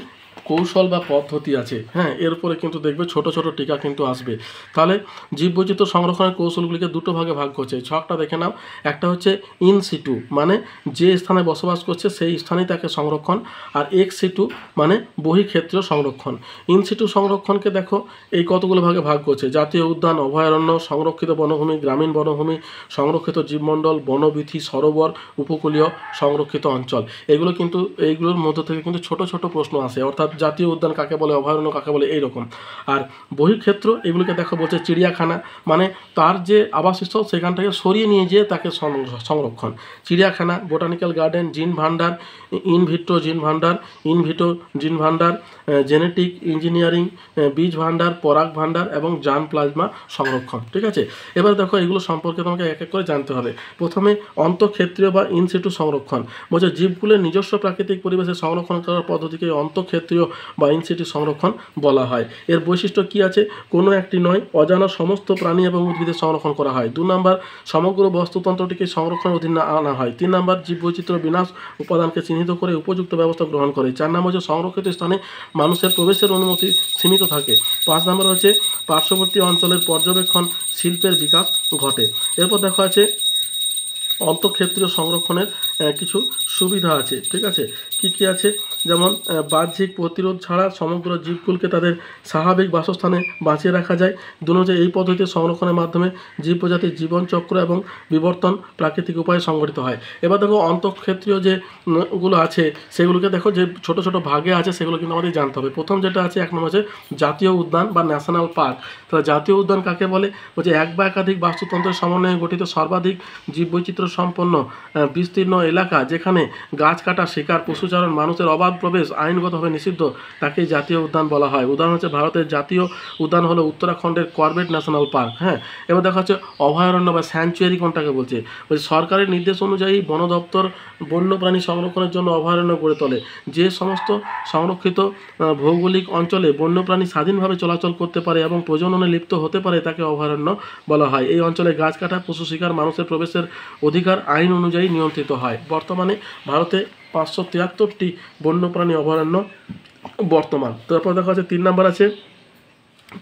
কৌশল বা পদ্ধতি আছে। এর উপরে কিন্তু দেখবে ছোট ছোট টিকা কিন্তু আসবে। তাহলে জীববৈচিত্র্য সংরক্ষণের কৌশলগুলিকে দুটো ভাগে ভাগ করছে। ছকটা দেখে নাও। একটা হচ্ছে ইন সিটু, মানে যে স্থানে বসবাস করছে সেই স্থানেই তাকে সংরক্ষণ, আর এক্স সিটু মানে বহিঃক্ষেত্রীয় সংরক্ষণ। ইন সিটু সংরক্ষণকে দেখো এই কতগুলো ভাগে ভাগ করছে: জাতীয় উদ্যান, অভয়ারণ্য, সংরক্ষিত বনভূমি, গ্রামীণ বনভূমি, সংরক্ষিত জীবমণ্ডল, বনবীথি, সরোবর, উপকূলীয় সংরক্ষিত অঞ্চল। এগুলো কিন্তু এইগুলোর মধ্য থেকে কিন্তু ছোট ছোট প্রশ্ন আসে, অর্থাৎ অর্থাৎ জাতীয় উদ্যান কাকে বলে, অভয়ারণ্য কাকে বলে, এইরকম। আর বহির্ক্ষেত্র এগুলোকে দেখো বলছে চিড়িয়াখানা, মানে তার যে আবাসস্থল সেখান থেকে সরিয়ে নিয়ে যেয়ে তাকে সংরক্ষণ। চিড়িয়াখানা, বোটানিক্যাল গার্ডেন, জিন ভান্ডার, ইনভিট্রো জিন ভান্ডার, ইনভিটো জিন ভান্ডার, জেনেটিক ইঞ্জিনিয়ারিং, বীজ ভান্ডার, পরাগ ভান্ডার এবং জার্ম প্লাজমা সংরক্ষণ। ঠিক আছে, এবার দেখো এগুলো সম্পর্কে তোমাকে এক এক করে জানতে হবে। প্রথমে অন্তঃক্ষেত্রীয় বা ইনসিটু সংরক্ষণ, বলছে জীবগুলোর নিজস্ব প্রাকৃতিক পরিবেশে সংরক্ষণ করার পদ্ধতিকে অন্তঃক্ষেত্রীয় বা ইনসিটু সংরক্ষণ বলা হয়। এর বৈশিষ্ট্য কি আছে? কোনো একটি নয়, অজানা সমস্ত প্রাণী এবং উদ্ভিদের সংরক্ষণ করা হয়। 2 নম্বর, সমগ্র বস্তুতন্ত্রটিকে সংরক্ষণের অধীনে আনা হয়। 3 নম্বর, জীববৈচিত্র্য বিনাশ উপাদানকে চিহ্নিত করে উপযুক্ত ব্যবস্থা গ্রহণ করে। 4 নম্বর হচ্ছে সংরক্ষিত স্থানে মানুষের প্রবেশের অনুমতি সীমিত থাকে। 5 নম্বর হচ্ছে পার্শ্ববর্তী অঞ্চলের পর্যবেক্ষণ শিল্পের বিকাশ ঘটে। এরপর দেখা আছে অন্তঃক্ষেত্রীয় সংরক্ষণের কিছু সুবিধা আছে। ঠিক আছে, কি কি আছে? যেমন বাহ্যিক প্রতিরোধ ছাড়া সমগ্র জীবকুলকে তাদের স্বাভাবিক বাসস্থানে বাঁচিয়ে রাখা যায়। দুই, এই পদ্ধতিতে সংরক্ষণের মাধ্যমে জীব প্রজাতির জীবনচক্র এবং বিবর্তন প্রাকৃতিক উপায়ে সংগঠিত হয়। এবার দেখো অন্তঃক্ষেত্রীয় যে গুলো আছে সেগুলোকে দেখো যে ছোট ছোট ভাগে আছে, সেগুলো কিন্তু আমাদের জানতে হবে। প্রথম যেটা আছে 1 নম্বর হচ্ছে জাতীয় উদ্যান বা ন্যাশনাল পার্ক। তাহলে জাতীয় উদ্যান কাকে বলে? বলছে এক বা একাধিক বাস্তুতন্ত্রের সমন্বয়ে গঠিত সর্বাধিক জীববৈচিত্র্য সম্পন্ন বিস্তীর্ণ এলাকা যেখানে গাছ কাটা, শিকার, পশুচারণ, মানুষের অবাধ প্রবেশ আইনগতভাবে নিষিদ্ধ, তাকেই জাতীয় উদ্যান বলা হয়। উদাহরণ হচ্ছে ভারতের জাতীয় উদ্যান হলো উত্তরাখণ্ডের করবেট ন্যাশনাল পার্ক। হ্যাঁ, এবার দেখা হচ্ছে অভয়ারণ্য বা স্যাংচুয়ারি কোনটাকে বলছে? বলছে সরকারের নির্দেশ অনুযায়ী বন দপ্তর বন্যপ্রাণী সংরক্ষণের জন্য অভয়ারণ্য গড়ে তোলে। যে সমস্ত সংরক্ষিত ভৌগোলিক অঞ্চলে বন্যপ্রাণী স্বাধীনভাবে চলাচল করতে পারে এবং প্রজননে লিপ্ত হতে পারে তাকে অভয়ারণ্য বলা হয়। এই অঞ্চলে গাছ কাটা, পশু শিকার, মানুষের প্রবেশের অধিকার আইন অনুযায়ী নিয়ন্ত্রিত হয়। বর্তমানে ভারতে 573টি বন্যপ্রাণী অভয়ারণ্য বর্তমান। তারপর দেখা যাচ্ছে 3 নম্বর আছে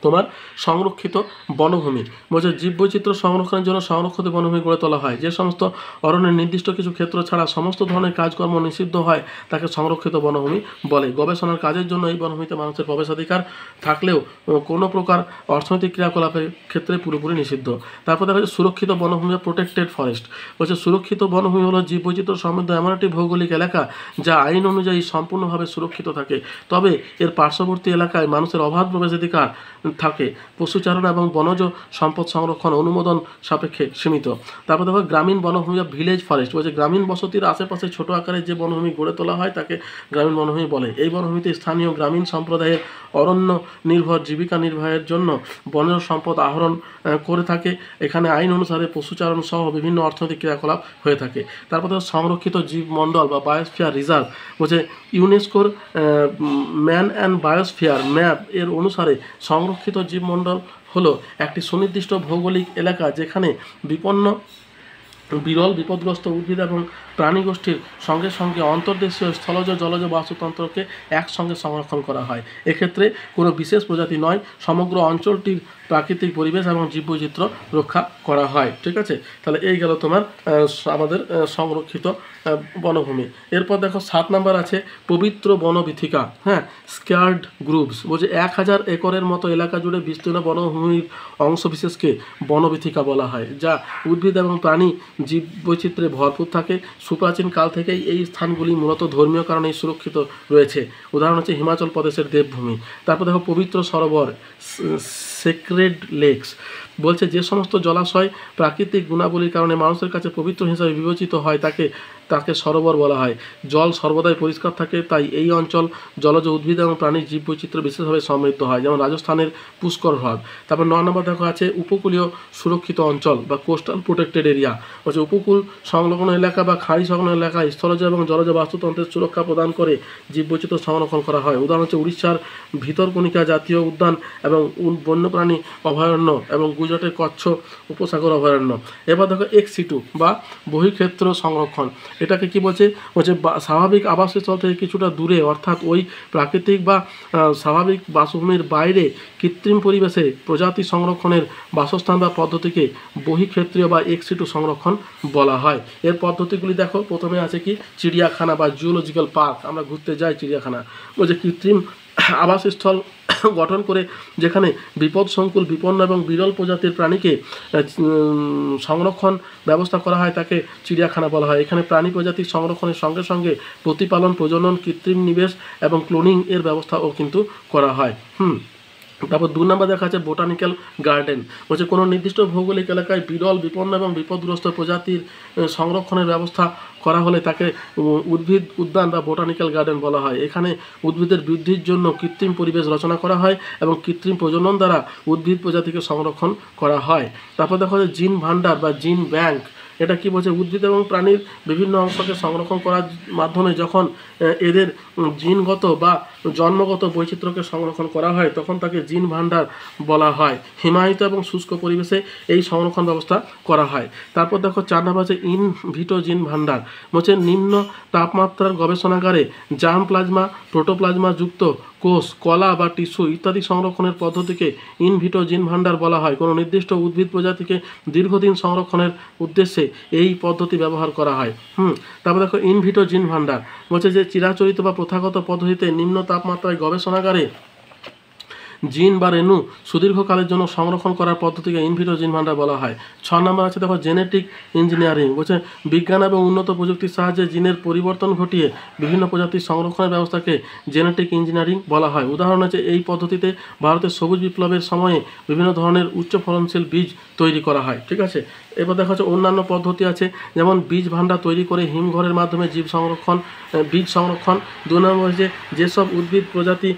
তোমার সংরক্ষিত বনভূমি। বলছে জীববৈচিত্র্য সংরক্ষণের জন্য সংরক্ষিত বনভূমি গড়ে তোলা হয়। যে সমস্ত অরণ্যের নির্দিষ্ট কিছু ক্ষেত্র ছাড়া সমস্ত ধরনের কাজকর্ম নিষিদ্ধ হয় তাকে সংরক্ষিত বনভূমি বলে। গবেষণার কাজের জন্য এই বনভূমিতে মানুষের প্রবেশাধিকার থাকলেও কোনো প্রকার অর্থনৈতিক ক্রিয়াকলাপের ক্ষেত্রে পুরোপুরি নিষিদ্ধ। তারপর দেখা যাচ্ছে সুরক্ষিত বনভূমি, প্রোটেক্টেড ফরেস্ট। বলছে সুরক্ষিত বনভূমি হলো জীববৈচিত্র্য সমৃদ্ধ এমন একটি ভৌগোলিক এলাকা যা আইন অনুযায়ী সম্পূর্ণভাবে সুরক্ষিত থাকে, তবে এর পার্শ্ববর্তী এলাকায় মানুষের অবাধ প্রবেশাধিকার থাকে। পশুচারণ এবং বনজ সম্পদ সংরক্ষণ অনুমোদন সাপেক্ষে সীমিত। তারপর দেখো গ্রামীণ বনভূমি বা ভিলেজ ফরেস্ট। বলছে গ্রামীণ বসতির আশেপাশে ছোট আকারে যে বনভূমি গড়ে তোলা হয় তাকে গ্রামীণ বনভূমি বলে। এই বনভূমিতে স্থানীয় গ্রামীণ সম্প্রদায়ের অরণ্য নির্ভর জীবিকা নির্বাহের জন্য বনজ সম্পদ আহরণ করে থাকে। এখানে আইন অনুসারে পশুচারণ সহ বিভিন্ন অর্থনৈতিক ক্রিয়াকলাপ হয়ে থাকে। তারপর দেখো সংরক্ষিত জীবমণ্ডল বা বায়োস্ফিয়ার রিজার্ভ। বলছে ইউনেস্কোর ম্যান অ্যান্ড বায়োস্ফিয়ার ম্যাপ এর অনুসারে সংরক্ষিত জীবমণ্ডল হলো একটি সুনির্দিষ্ট ভৌগোলিক এলাকা যেখানে বিরল বিপদগ্রস্ত উদ্ভিদ এবং প্রাণী গোষ্ঠীর সঙ্গে সঙ্গে অন্তর্দেশীয় স্থলজ জলজ বাস্তুতন্ত্রকে একসঙ্গে সংরক্ষণ করা হয়। এক্ষেত্রে কোনো বিশেষ প্রজাতি নয়, সমগ্র অঞ্চলটির প্রাকৃতিক পরিবেশ এবং জীববৈচিত্র্য রক্ষা করা হয়। ঠিক আছে, তাহলে এই গেল তোমার আমাদের সংরক্ষিত বনভূমি। এরপর দেখো 7 নম্বর আছে পবিত্র বনবিথিকা। হ্যাঁ, স্কেয়ার্ড গ্রুপস। বলছে 1000 একরের মতো এলাকা জুড়ে বিস্তীর্ণ বনভূমির অংশবিশেষকে বনবিথিকা বলা হয়, যা উদ্ভিদ এবং প্রাণী জীববৈচিত্র্যে ভরপুর থাকে। সুপ্রাচীন কাল থেকেই এই স্থানগুলি মূলত ধর্মীয় কারণেই সুরক্ষিত রয়েছে। উদাহরণ হচ্ছে হিমাচল প্রদেশের দেবভূমি। তারপর দেখো পবিত্র সরোবর, সেক্রেড লেকস। বলছে যে সমস্ত জলাশয় প্রাকৃতিক গুণাবলীর কারণে মানুষের কাছে পবিত্র হিসাবে বিবেচিত হয় তাকে সরোবর বলা হয়। জল সর্বদাই পরিষ্কার থাকে, তাই এই অঞ্চল জলজ উদ্ভিদ এবং প্রাণীর জীববৈচিত্র্য বিশেষভাবে সমৃদ্ধ হয়, যেমন রাজস্থানের পুষ্কর হ্রদ। তারপর 9 নম্বর দেখো আছে উপকূলীয় সুরক্ষিত অঞ্চল বা কোস্টাল প্রোটেক্টেড এরিয়া। বলছে উপকূল সংলগ্ন এলাকা বা খাড়ি সংলগ্ন এলাকায় স্থলজ এবং জলজ বাস্তুতন্ত্রের সুরক্ষা প্রদান করে জীববৈচিত্র্য সংরক্ষণ করা হয়। উদাহরণ হচ্ছে উড়িষ্যার ভিতরকণিকা জাতীয় উদ্যান এবং বন্যপ্রাণী অভয়ারণ্য এবং গুজরাটের কচ্ছ উপসাগর অভয়ারণ্য। এবার দেখো এক্স-সিটু বা বহিঃক্ষেত্র সংরক্ষণ। এটাকে কি বলছে? স্বাভাবিক আবাসস্থল থেকে কিছুটা দূরে, অর্থাৎ ওই প্রাকৃতিক বা স্বাভাবিক বাসভূমির বাইরে কৃত্রিম পরিবেশে প্রজাতি সংরক্ষণের বাসস্থান বা পদ্ধতিকে বহিঃক্ষেত্রীয় বা এক্স-সিটু সংরক্ষণ বলা হয়। এর পদ্ধতিগুলি দেখো, প্রথমে আছে কি চিড়িয়াখানা বা জুওলজিক্যাল পার্ক। আমরা ঘুরতে যাই চিড়িয়াখানা। বলছে কৃত্রিম আবাসস্থল গঠন করে যেখানে বিপদসংকুল, বিপন্ন এবং বিরল প্রজাতির প্রাণীকে সংরক্ষণ ব্যবস্থা করা হয় তাকে চিড়িয়াখানা বলা হয়। এখানে প্রাণী প্রজাতির সংরক্ষণের সঙ্গে সঙ্গে প্রতিপালন, প্রজনন, কৃত্রিম নিবেশ এবং ক্লোনিং এর ব্যবস্থাও কিন্তু করা হয়। তারপর 2 নম্বর দেখা যাচ্ছে বোটানিক্যাল গার্ডেন, বলছে কোনো নির্দিষ্ট ভৌগোলিক এলাকায় বিরল, বিপন্ন এবং বিপদগ্রস্ত প্রজাতির সংরক্ষণের ব্যবস্থা করা হলে তাকে উদ্ভিদ উদ্যান বা বোটানিক্যাল গার্ডেন বলা হয়। এখানে উদ্ভিদের বৃদ্ধির জন্য কৃত্রিম পরিবেশ রচনা করা হয় এবং কৃত্রিম প্রজনন দ্বারা উদ্ভিদ প্রজাতিকে সংরক্ষণ করা হয়। তারপর দেখা যায় জিন ভান্ডার বা জিন ব্যাংক, এটা কি বলছে, উদ্ভিদ এবং প্রাণীর বিভিন্ন অংশকে সংরক্ষণ করার মাধ্যমে যখন এদের জিনগত বা জন্মগত বৈচিত্র্যকে সংরক্ষণ করা হয় তখন তাকে জিন ভান্ডার বলা হয়। হিমায়িত এবং শুষ্ক পরিবেশে এই সংরক্ষণ ব্যবস্থা করা হয়। তারপর দেখো 4 নম্বর হচ্ছে ইন ভিটো জিন ভান্ডার, বলছে নিম্ন তাপমাত্রার গবেষণাগারে জার্ম প্লাজমা, প্রোটোপ্লাজমা যুক্ত কোষ, কলা বা টিস্যু ইত্যাদি সংরক্ষণের পদ্ধতিকে ইন ভিটো জিন ভান্ডার বলা হয়। কোনো নির্দিষ্ট উদ্ভিদ প্রজাতিকে দীর্ঘদিন সংরক্ষণের উদ্দেশ্যে এই পদ্ধতি ব্যবহার করা হয়। তারপর দেখো ইন ভিটো জিন ভান্ডার, বলছে যে চিরাচরিত বা প্রথাগত পদ্ধতিতে নিম্ন তাপমাত্রায় গবেষণাগারে জিন বা রেণু সুদীর্ঘকালের জন্য সংরক্ষণ করার পদ্ধতিকে ইনভিটো জিন ভান্ডার বলা হয়। 6 নম্বর আছে দেখো জেনেটিক ইঞ্জিনিয়ারিং, বলছে বিজ্ঞান এবং উন্নত প্রযুক্তির সাহায্যে জিনের পরিবর্তন ঘটিয়ে বিভিন্ন প্রজাতির সংরক্ষণের ব্যবস্থাকে জেনেটিক ইঞ্জিনিয়ারিং বলা হয়। উদাহরণ আছে এই পদ্ধতিতে ভারতের সবুজ বিপ্লবের সময়ে বিভিন্ন ধরনের উচ্চ ফলনশীল বীজ তৈরি করা হয়। ঠিক আছে, এবার দেখা যাচ্ছে অন্যান্য পদ্ধতি আছে, যেমন বীজ ভান্ডার তৈরি করে হিমঘরের মাধ্যমে বীজ সংরক্ষণ। 2 নম্বর হচ্ছে যেসব উদ্ভিদ প্রজাতি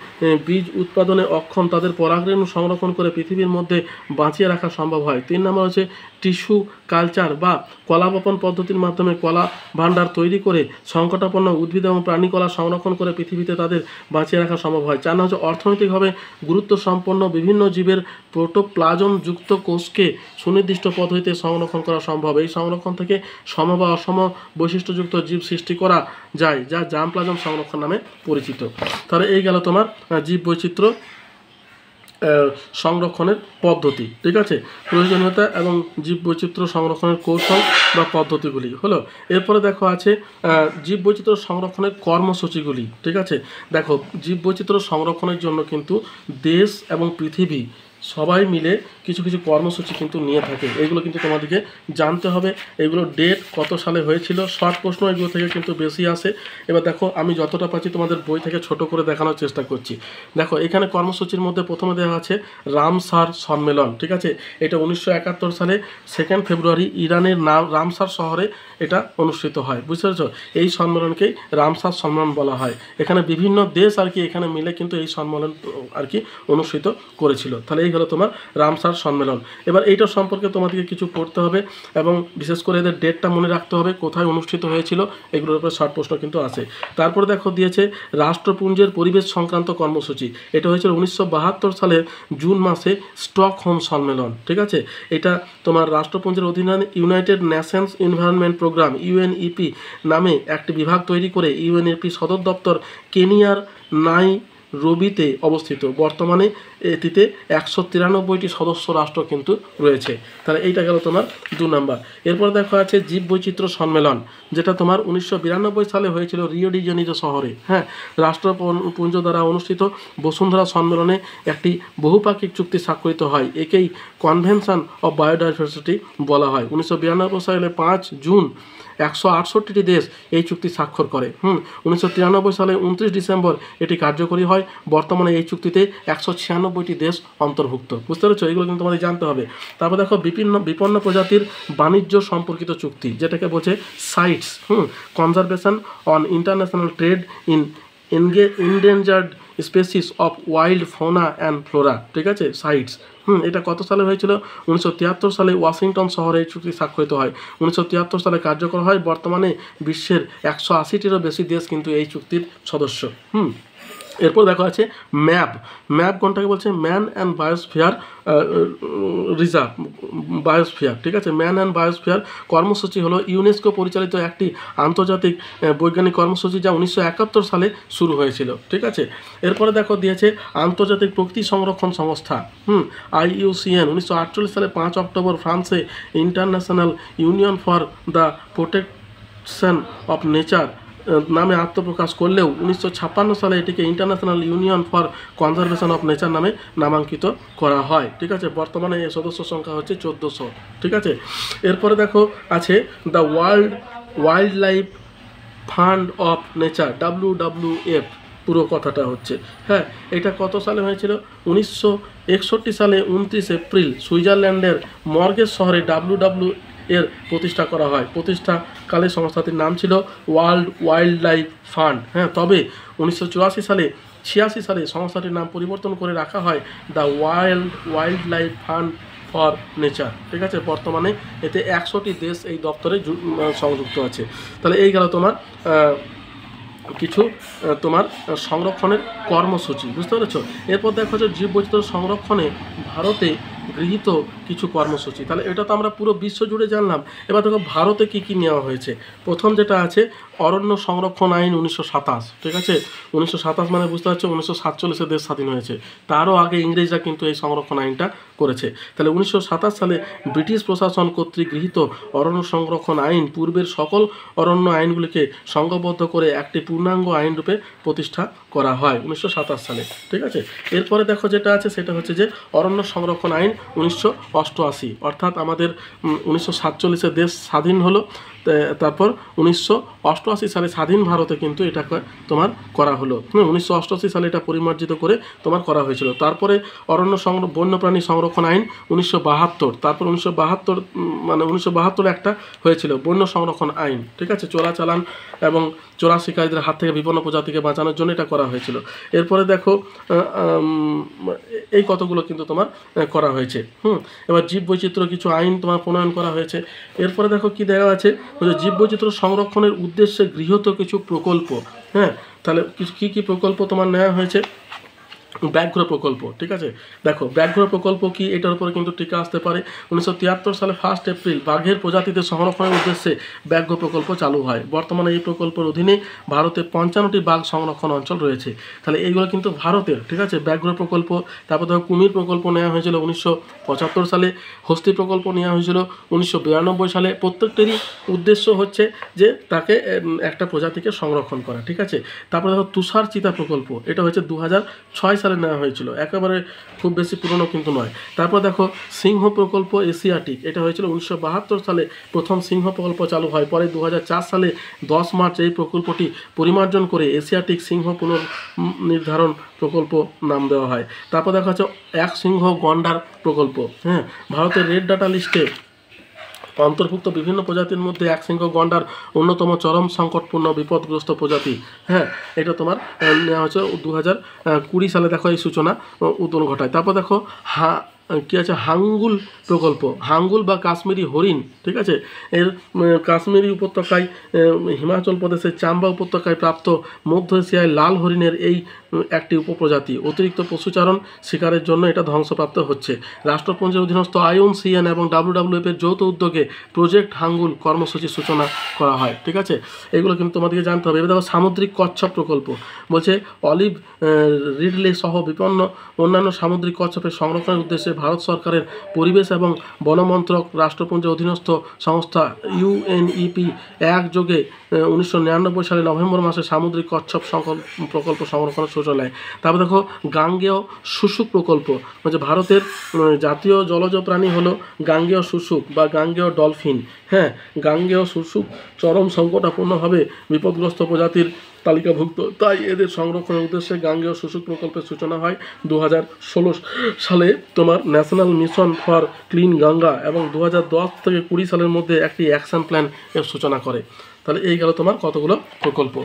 বীজ উৎপাদনে অক্ষম তাদের পরাগরেণু সংরক্ষণ করে পৃথিবীর মধ্যে বাঁচিয়ে রাখা সম্ভব হয়। 3 নম্বর হচ্ছে টিস্যু কালচার বা কলা বপন পদ্ধতির মাধ্যমে কলা ভান্ডার তৈরি করে সংকটাপন্ন উদ্ভিদ এবং প্রাণী কলা সংরক্ষণ করে পৃথিবীতে তাদের বাঁচিয়ে রাখা সম্ভব হয়। 4 নম্বর হচ্ছে অর্থনৈতিকভাবে গুরুত্ব সম্পন্ন বিভিন্ন জীবের প্রোটোপ্লাজম যুক্ত কোষকে সুনির্দিষ্ট পদ্ধতিতে সংরক্ষণ করা সম্ভব। এই সংরক্ষণ থেকে সম বা অসম বৈশিষ্ট্যযুক্ত জীব সৃষ্টি করা যায়, যা জার্ম প্লাজম সংরক্ষণ নামে পরিচিত। তাহলে এই গেল তোমার জীব বৈচিত্র্য সংরক্ষণের পদ্ধতি। ঠিক আছে, প্রয়োজনীয়তা এবং জীব বৈচিত্র্য সংরক্ষণের কৌশল বা পদ্ধতিগুলি হলো। এরপরে দেখো আছে জীব বৈচিত্র্য সংরক্ষণের কর্মসূচিগুলি। ঠিক আছে, দেখো জীব বৈচিত্র্য সংরক্ষণের জন্য কিন্তু দেশ এবং পৃথিবী সবাই মিলে কিছু কিছু কর্মসূচি কিন্তু নিয়ে থাকে। এগুলো কিন্তু তোমাদেরকে জানতে হবে। এগুলো ডেট কত সালে হয়েছিল, শর্ট প্রশ্ন এগুলো থেকে কিন্তু বেশি আসে। এবার দেখো আমি যতটা পাচ্ছি তোমাদের বই থেকে ছোট করে দেখানোর চেষ্টা করছি। দেখো এখানে কর্মসূচির মধ্যে প্রথমে দেওয়া আছে রামসার সম্মেলন। ঠিক আছে, এটা 1971 সালে 2 ফেব্রুয়ারি ইরানের রামসার শহরে এটা অনুষ্ঠিত হয়। বুঝতে পেরেছ, এই সম্মেলনকেই রামসার সম্মেলন বলা হয়। এখানে বিভিন্ন দেশ আর কি এখানে মিলে কিন্তু এই সম্মেলন আর কি অনুষ্ঠিত করেছিল। তাহলে এই হলো তোমার রামসার সম্মেলন। এবার এইটার সম্পর্কে তোমাদেরকে কিছু পড়তে হবে এবং বিশেষ করে এদের ডেটটা মনে রাখতে হবে, কোথায় অনুষ্ঠিত হয়েছিল, এগুলোর উপরে শর্ট প্রশ্ন কিন্তু আছে। তারপরে দেখো দিয়েছে রাষ্ট্রপুঞ্জের পরিবেশ সংক্রান্ত কর্মসূচি। এটা হয়েছিল 1972 সালের জুন মাসে স্টকহোম সম্মেলন। ঠিক আছে, এটা তোমার রাষ্ট্রপুঞ্জের অধীনে United Nations environment programme UNEP নামে একটি বিভাগ তৈরি করে ইউএনইপি সদর দপ্তর কেনিয়ার নাইরোবিতে অবস্থিত। বর্তমানে এটিতে 193টি সদস্য রাষ্ট্র কিন্তু রয়েছে। তাহলে এইটা গেল তোমার 2 নম্বর। এরপর দেখো আছে জীব বৈচিত্র্য সম্মেলন, যেটা তোমার 1992 সালে হয়েছিল রিও ডি জেনিরো শহরে। হ্যাঁ, রাষ্ট্রপুঞ্জ দ্বারা অনুষ্ঠিত বসুন্ধরা সম্মেলনে একটি বহুপাক্ষিক চুক্তি স্বাক্ষরিত হয়। একেই কনভেনশন অফ বায়োডাইভার্সিটি বলা হয়। 1992 সালে 5 জুন 168টি দেশ এই চুক্তি স্বাক্ষর করে। 1993 সালে 29 ডিসেম্বর এটি কার্যকরী হয়। বর্তমানে এই চুক্তিতে 196টি দেশ অন্তর্ভুক্ত। বুঝতে পেরেছো, এগুলো কিন্তু তোমাদের জানতে হবে। তারপর দেখো বিপন্ন প্রজাতির বাণিজ্য সম্পর্কিত চুক্তি, যেটাকে বলছে sites. Conservation on international trade in endangered species of wild fauna and flora। ঠিক আছে, সাইটস। এটা কত সালে হয়েছিল? 1973 সালে ওয়াশিংটন শহরে এই চুক্তি স্বাক্ষরিত হয়। 1973 সালে কার্যকর হয়। বর্তমানে বিশ্বের 180টিরও বেশি দেশ কিন্তু এই চুক্তির সদস্য। এরপর দেখা আছে ম্যাপ কোনটাকে বলছে? Man and biosphere reserve, biosphere. ঠিক আছে, ম্যান অ্যান্ড বায়োস্ফিয়ার কর্মসূচি হলো ইউনেস্কো পরিচালিত একটি আন্তর্জাতিক বৈজ্ঞানিক কর্মসূচি, যা 1971 সালে শুরু হয়েছিল। ঠিক আছে, এরপরে দেখো দিয়েছে আন্তর্জাতিক প্রকৃতি সংরক্ষণ সংস্থা IUCN। 1948 সালে 5 অক্টোবর ফ্রান্সে international union for the protection of nature নামে আত্মপ্রকাশ করলেও 1956 সালে এটিকে international union for conservation of nature নামে নামাঙ্কিত করা হয়। ঠিক আছে, বর্তমানে এর সদস্য সংখ্যা হচ্ছে 1400। ঠিক আছে, এরপরে দেখো আছে the wild life fund of nature, WWF পুরো কথাটা হচ্ছে। হ্যাঁ, এটা কত সালে হয়েছিল? 1961 সালে 29 এপ্রিল সুইজারল্যান্ডের মর্গেজ শহরে WWF এর প্রতিষ্ঠা করা হয়। প্রতিষ্ঠাকালে সংস্থাটির নাম ছিল ওয়ার্ল্ড ওয়াইল্ড লাইফ ফান্ড। হ্যাঁ, তবে 1986 সালে সংস্থাটির নাম পরিবর্তন করে রাখা হয় the wild life fund for nature. ঠিক আছে, বর্তমানে এতে 100টি দেশ এই দপ্তরে সংযুক্ত আছে। তাহলে এই গেল তোমার কিছু তোমার সংরক্ষণের কর্মসূচি, বুঝতে পেরেছ। এরপর দেখো যে জীববৈচিত্র্য সংরক্ষণে ভারতে গৃহীত কিছু কর্মসূচি। তাহলে এটা তো আমরা পুরো বিশ্ব জুড়ে জানলাম। এবার দেখো ভারতে কী কী নেওয়া হয়েছে। প্রথম যেটা আছে অরণ্য সংরক্ষণ আইন 1927। ঠিক আছে, 1927 মানে বুঝতে পারছো 1947 দেশ স্বাধীন হয়েছে, তারও আগে ইংরেজরা কিন্তু এই সংরক্ষণ আইনটা করেছে। তাহলে 1927 সালে ব্রিটিশ প্রশাসন কর্তৃক গৃহীত অরণ্য সংরক্ষণ আইন পূর্বের সকল অরণ্য আইনগুলিকে সংঘবদ্ধ করে একটি পূর্ণাঙ্গ আইন রূপে প্রতিষ্ঠা করা হয় 1927 সালে। ঠিক আছে, এরপরে দেখো যেটা আছে সেটা হচ্ছে যে অরণ্য সংরক্ষণ আইন 1988, অর্থাৎ আমাদের 1947 দেশ স্বাধীন হলো, তারপর 1988 সালে স্বাধীন ভারতে কিন্তু এটাকে তোমার করা হলো। 1988 সালে এটা পরিমার্জিত করে তোমার করা হয়েছিল। তারপরে অরণ্য বন্যপ্রাণী সংরক্ষণ আইন 1972, তারপর 1972 একটা হয়েছিল বন্য সংরক্ষণ আইন। ঠিক আছে, চোরাচালান এবং চোরা শিকারীদের হাত থেকে বিপন্ন প্রজাতিকে বাঁচানোর জন্য এটা করা হয়েছিল। এরপরে দেখো এই কতগুলো কিন্তু তোমার করা হয়েছে। এবার জীববৈচিত্র্য কিছু আইন তোমার প্রণয়ন করা হয়েছে। এরপরে দেখো কি দেওয়া আছে, জীববৈচিত্র্য সংরক্ষণের উদ্দেশ্যে গৃহীত কিছু প্রকল্প। হ্যাঁ, তাহলে কী কী প্রকল্প তোমার নেওয়া হয়েছে? ব্যাঘ্র প্রকল্প। ঠিক আছে, দেখো ব্যাঘ্র প্রকল্প কি, এটার উপরে কিন্তু টিকা আসতে পারে। 1973 সালে 1 এপ্রিল বাঘের প্রজাতিতে সংরক্ষণের উদ্দেশ্যে ব্যাঘ্র প্রকল্প চালু হয়। বর্তমানে এই প্রকল্পের অধীনে ভারতে 55টি বাঘ সংরক্ষণ অঞ্চল রয়েছে। তাহলে এইগুলো কিন্তু ভারতের। ঠিক আছে, ব্যাঘ্র প্রকল্প। তারপর দেখো কুমির প্রকল্প নেওয়া হয়েছিল 1975 সালে, হস্তি প্রকল্প নেওয়া হয়েছিল 1992 সালে। প্রত্যেকটিরই উদ্দেশ্য হচ্ছে যে তাকে একটা প্রজাতিকে সংরক্ষণ করা। ঠিক আছে, তারপরে দেখো তুষার চিতা প্রকল্প, এটা হচ্ছে 2006 সালে নেওয়া হয়েছিল, একেবারে খুব বেশি পুরনো কিন্তু নয়। তারপর দেখো সিংহ প্রকল্প এশিয়াটিক, এটা হয়েছিল 1972 সালে প্রথম সিংহ প্রকল্প চালু হয়। পরে 2004 সালে 10 মার্চ এই প্রকল্পটি পরিমার্জন করে এশিয়াটিক সিংহ পুনর্নির্ধারণ প্রকল্প নাম দেওয়া হয়। তারপর দেখা হচ্ছে এক সিংহ গন্ডার প্রকল্প। হ্যাঁ, ভারতের রেড ডাটা লিস্টে অন্তর্ভুক্ত বিভিন্ন প্রজাতির মধ্যে এক সিংহ গন্ডার অন্যতম চরম সংকটপূর্ণ বিপদগ্রস্ত প্রজাতি। হ্যাঁ, এটা তোমার নেওয়া হচ্ছে 2020 সালে দেখো এই সূচনা উদ্বোধন ঘটায়। তারপর দেখো কী আছে হাঙ্গুল প্রকল্প, হাঙ্গুল বা কাশ্মীরি হরিণ। ঠিক আছে, এর কাশ্মীরি উপত্যকায় হিমাচল প্রদেশের চাম্বা উপত্যকায় প্রাপ্ত মধ্য এশিয়ায় লাল হরিণের এই একটি উপপ্রজাতি। অতিরিক্ত পশুচারণ শিকারের জন্য এটা ধ্বংসপ্রাপ্ত হচ্ছে। রাষ্ট্রপুঞ্জের অধীনস্থ IUCN এবং WWF এর যৌথ উদ্যোগে প্রজেক্ট হাঙ্গুল কর্মসূচির সূচনা করা হয়। ঠিক আছে, এগুলো কিন্তু তোমাদেরকে জানতে হবে। এবার দেখো সামুদ্রিক কচ্ছপ প্রকল্প, বলছে অলিভ রিডলে সহ বিপন্ন অন্যান্য সামুদ্রিক কচ্ছপের সংরক্ষণের উদ্দেশ্যে ভারত সরকারের পরিবেশ এবং বন মন্ত্রক রাষ্ট্রপুঞ্জের অধীনস্থ সংস্থা UNEP একযোগে 1999 সালে নভেম্বর মাসে সামুদ্রিক কচ্ছপ প্রকল্প সংরক্ষণের সূচনা নেয়। তারপর দেখো গাঙ্গেয় শুশুক প্রকল্প, মানে ভারতের জাতীয় জলজ প্রাণী হলো গাঙ্গেয় শুশুক বা গাঙ্গেয় ডলফিন। হ্যাঁ, গাঙ্গেয় শুশুক চরম সংকটাপূর্ণভাবে বিপদগ্রস্ত প্রজাতির তালিকাভুক্ত, তাই এদের সংরক্ষণের উদ্দেশ্যে গাঙ্গেয় শুশুক প্রকল্পের সূচনা হয় 2016 সালে তোমার national mission for clean Ganga, এবং 2010 থেকে 20 সালের মধ্যে একটি অ্যাকশন প্ল্যান এর সূচনা করে। তাহলে এই গেল তোমার কতগুলো প্রকল্প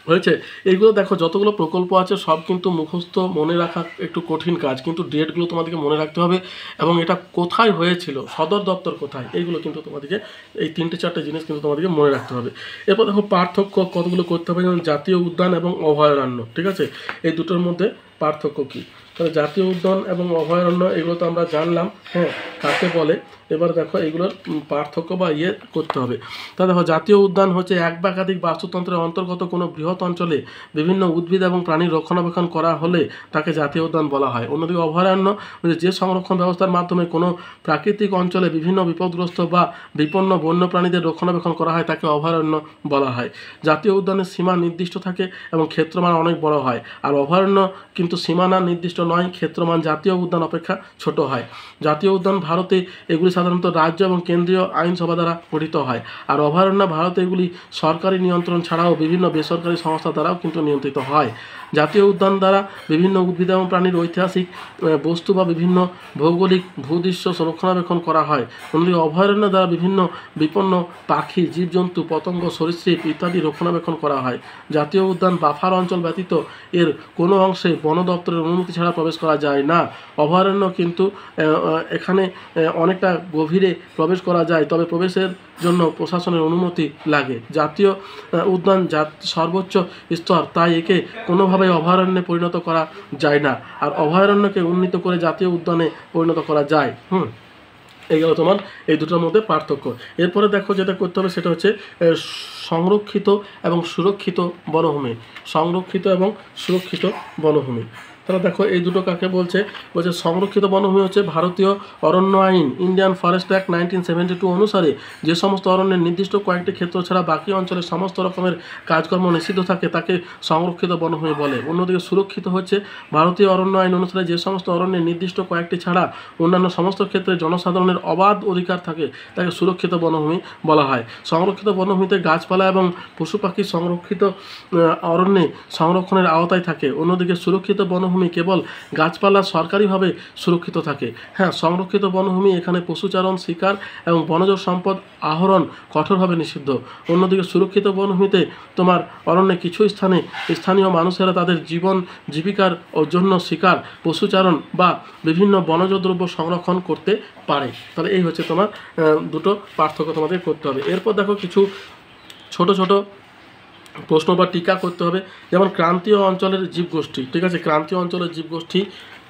হয়েছে। এইগুলো দেখো যতগুলো প্রকল্প আছে সব কিন্তু মুখস্থ মনে রাখা একটু কঠিন কাজ, কিন্তু ডেটগুলো তোমাদেরকে মনে রাখতে হবে এবং এটা কোথায় হয়েছিল, সদর দপ্তর কোথায়, এইগুলো কিন্তু তোমাদেরকে এই 3-4টে জিনিস কিন্তু তোমাদেরকে মনে রাখতে হবে। এরপর দেখো পার্থক্য কতগুলো করতে হবে, যেমন জাতীয় উদ্যান এবং অভয়ারণ্য। ঠিক আছে, এই দুটোর মধ্যে পার্থক্য কী। তাহলে জাতীয় উদ্যান এবং অভয়ারণ্য এগুলো তো আমরা জানলাম, হ্যাঁ, কাকে বলে। এবার দেখো এইগুলোর পার্থক্য বা করতে হবে। তা দেখো, জাতীয় উদ্যান হচ্ছে এক বা একাধিক বাস্তুতন্ত্রের অন্তর্গত কোনো বৃহৎ অঞ্চলে বিভিন্ন উদ্ভিদ এবং প্রাণীর রক্ষণাবেক্ষণ করা হলে তাকে জাতীয় উদ্যান বলা হয়। অন্যদিকে অভয়ারণ্য যে সংরক্ষণ ব্যবস্থার মাধ্যমে কোনো প্রাকৃতিক অঞ্চলে বিভিন্ন বিপদগ্রস্ত বা বিপন্ন বন্য প্রাণীদের রক্ষণাবেক্ষণ করা হয় তাকে অভয়ারণ্য বলা হয়। জাতীয় উদ্যানের সীমা নির্দিষ্ট থাকে এবং ক্ষেত্রমান অনেক বড় হয়, আর অভয়ারণ্য কিন্তু সীমানা নির্দিষ্ট নয়, ক্ষেত্রমান জাতীয় উদ্যান অপেক্ষা ছোট হয়। জাতীয় উদ্যান ভারতে এগুলি সাধারণত রাজ্য এবং কেন্দ্রীয় আইনসভা দ্বারা গঠিত হয়, আর অভয়ারণ্য ভারতে এগুলি সরকারি নিয়ন্ত্রণ ছাড়াও বিভিন্ন বেসরকারি সংস্থা দ্বারাও কিন্তু নিয়ন্ত্রিত হয়। জাতীয় উদ্যান দ্বারা বিভিন্ন উদ্ভিদ এবং প্রাণীর ঐতিহাসিক বস্তু বা বিভিন্ন ভৌগোলিক ভূদৃশ্য রক্ষণাবেক্ষণ করা হয়। অন্যদিকে অভয়ারণ্য দ্বারা বিভিন্ন বিপন্ন পাখি, জীবজন্তু, পতঙ্গ, সরীসৃপ ইত্যাদি রক্ষণাবেক্ষণ করা হয়। জাতীয় উদ্যান বাফার অঞ্চল ব্যতীত এর কোনো অংশে বন দপ্তরের অনুমতি ছাড়া প্রবেশ করা যায় না। অভয়ারণ্য কিন্তু এখানে অনেকটা গভীরে প্রবেশ করা যায়, তবে প্রবেশের জন্য প্রশাসনের অনুমতি লাগে। জাতীয় উদ্যান সর্বোচ্চ স্তর, তাই একে কোনোভাবেই অভয়ারণ্যে পরিণত করা যায় না, আর অভয়ারণ্যকে উন্নীত করে জাতীয় উদ্যানে পরিণত করা যায়। এই গেল তোমার এই দুটোর মধ্যে পার্থক্য। এরপরে দেখো যেটা করতে হবে সেটা হচ্ছে সংরক্ষিত এবং সুরক্ষিত বনভূমি। সংরক্ষিত এবং সুরক্ষিত বনভূমি, তাহলে দেখো এই দুটো কাকে বলছে। বলছে সংরক্ষিত বনভূমি হচ্ছে ভারতীয় অরণ্য আইন ইন্ডিয়ান ফরেস্ট অ্যাক্ট 1972 অনুসারে যে সমস্ত অরণ্যের নির্দিষ্ট কয়েকটি ক্ষেত্র ছাড়া বাকি অঞ্চলে সমস্ত রকমের কাজকর্ম নিষিদ্ধ থাকে তাকে সংরক্ষিত বনভূমি বলে। অন্যদিকে সুরক্ষিত হচ্ছে ভারতীয় অরণ্য আইন অনুসারে যে সমস্ত অরণ্যের নির্দিষ্ট কয়েকটি ছাড়া অন্যান্য সমস্ত ক্ষেত্রে জনসাধারণের অবাধ অধিকার থাকে তাকে সুরক্ষিত বনভূমি বলা হয়। সংরক্ষিত বনভূমিতে গাছপালা এবং পশু পাখি সংরক্ষিত অরণ্যে সংরক্ষণের আওতায় থাকে। অন্যদিকে সুরক্ষিত বনভূমি কেবল গাছপালা সরকারিভাবে সুরক্ষিত থাকে। হ্যাঁ, সংরক্ষিত বনভূমি এখানে পশুচারণ, শিকার এবং বনজ সম্পদ আহরণ কঠোরভাবে নিষিদ্ধ। অন্যদিকে সুরক্ষিত বনভূমিতে তোমার অরণ্যে কিছু স্থানে স্থানীয় মানুষেরা তাদের জীবন জীবিকার জন্য শিকার, পশুচারণ বা বিভিন্ন বনজ দ্রব্য সংরক্ষণ করতে পারে। তাহলে এই হচ্ছে তোমার দুটো পার্থক্য তোমাদের করতে হবে। এরপর দেখো কিছু ছোট ছোট প্রশ্ন বা টিকা করতে হবে, যেমন ক্রান্তীয় অঞ্চলের জীবগোষ্ঠী। ঠিক আছে, ক্রান্তীয় অঞ্চলের জীবগোষ্ঠী,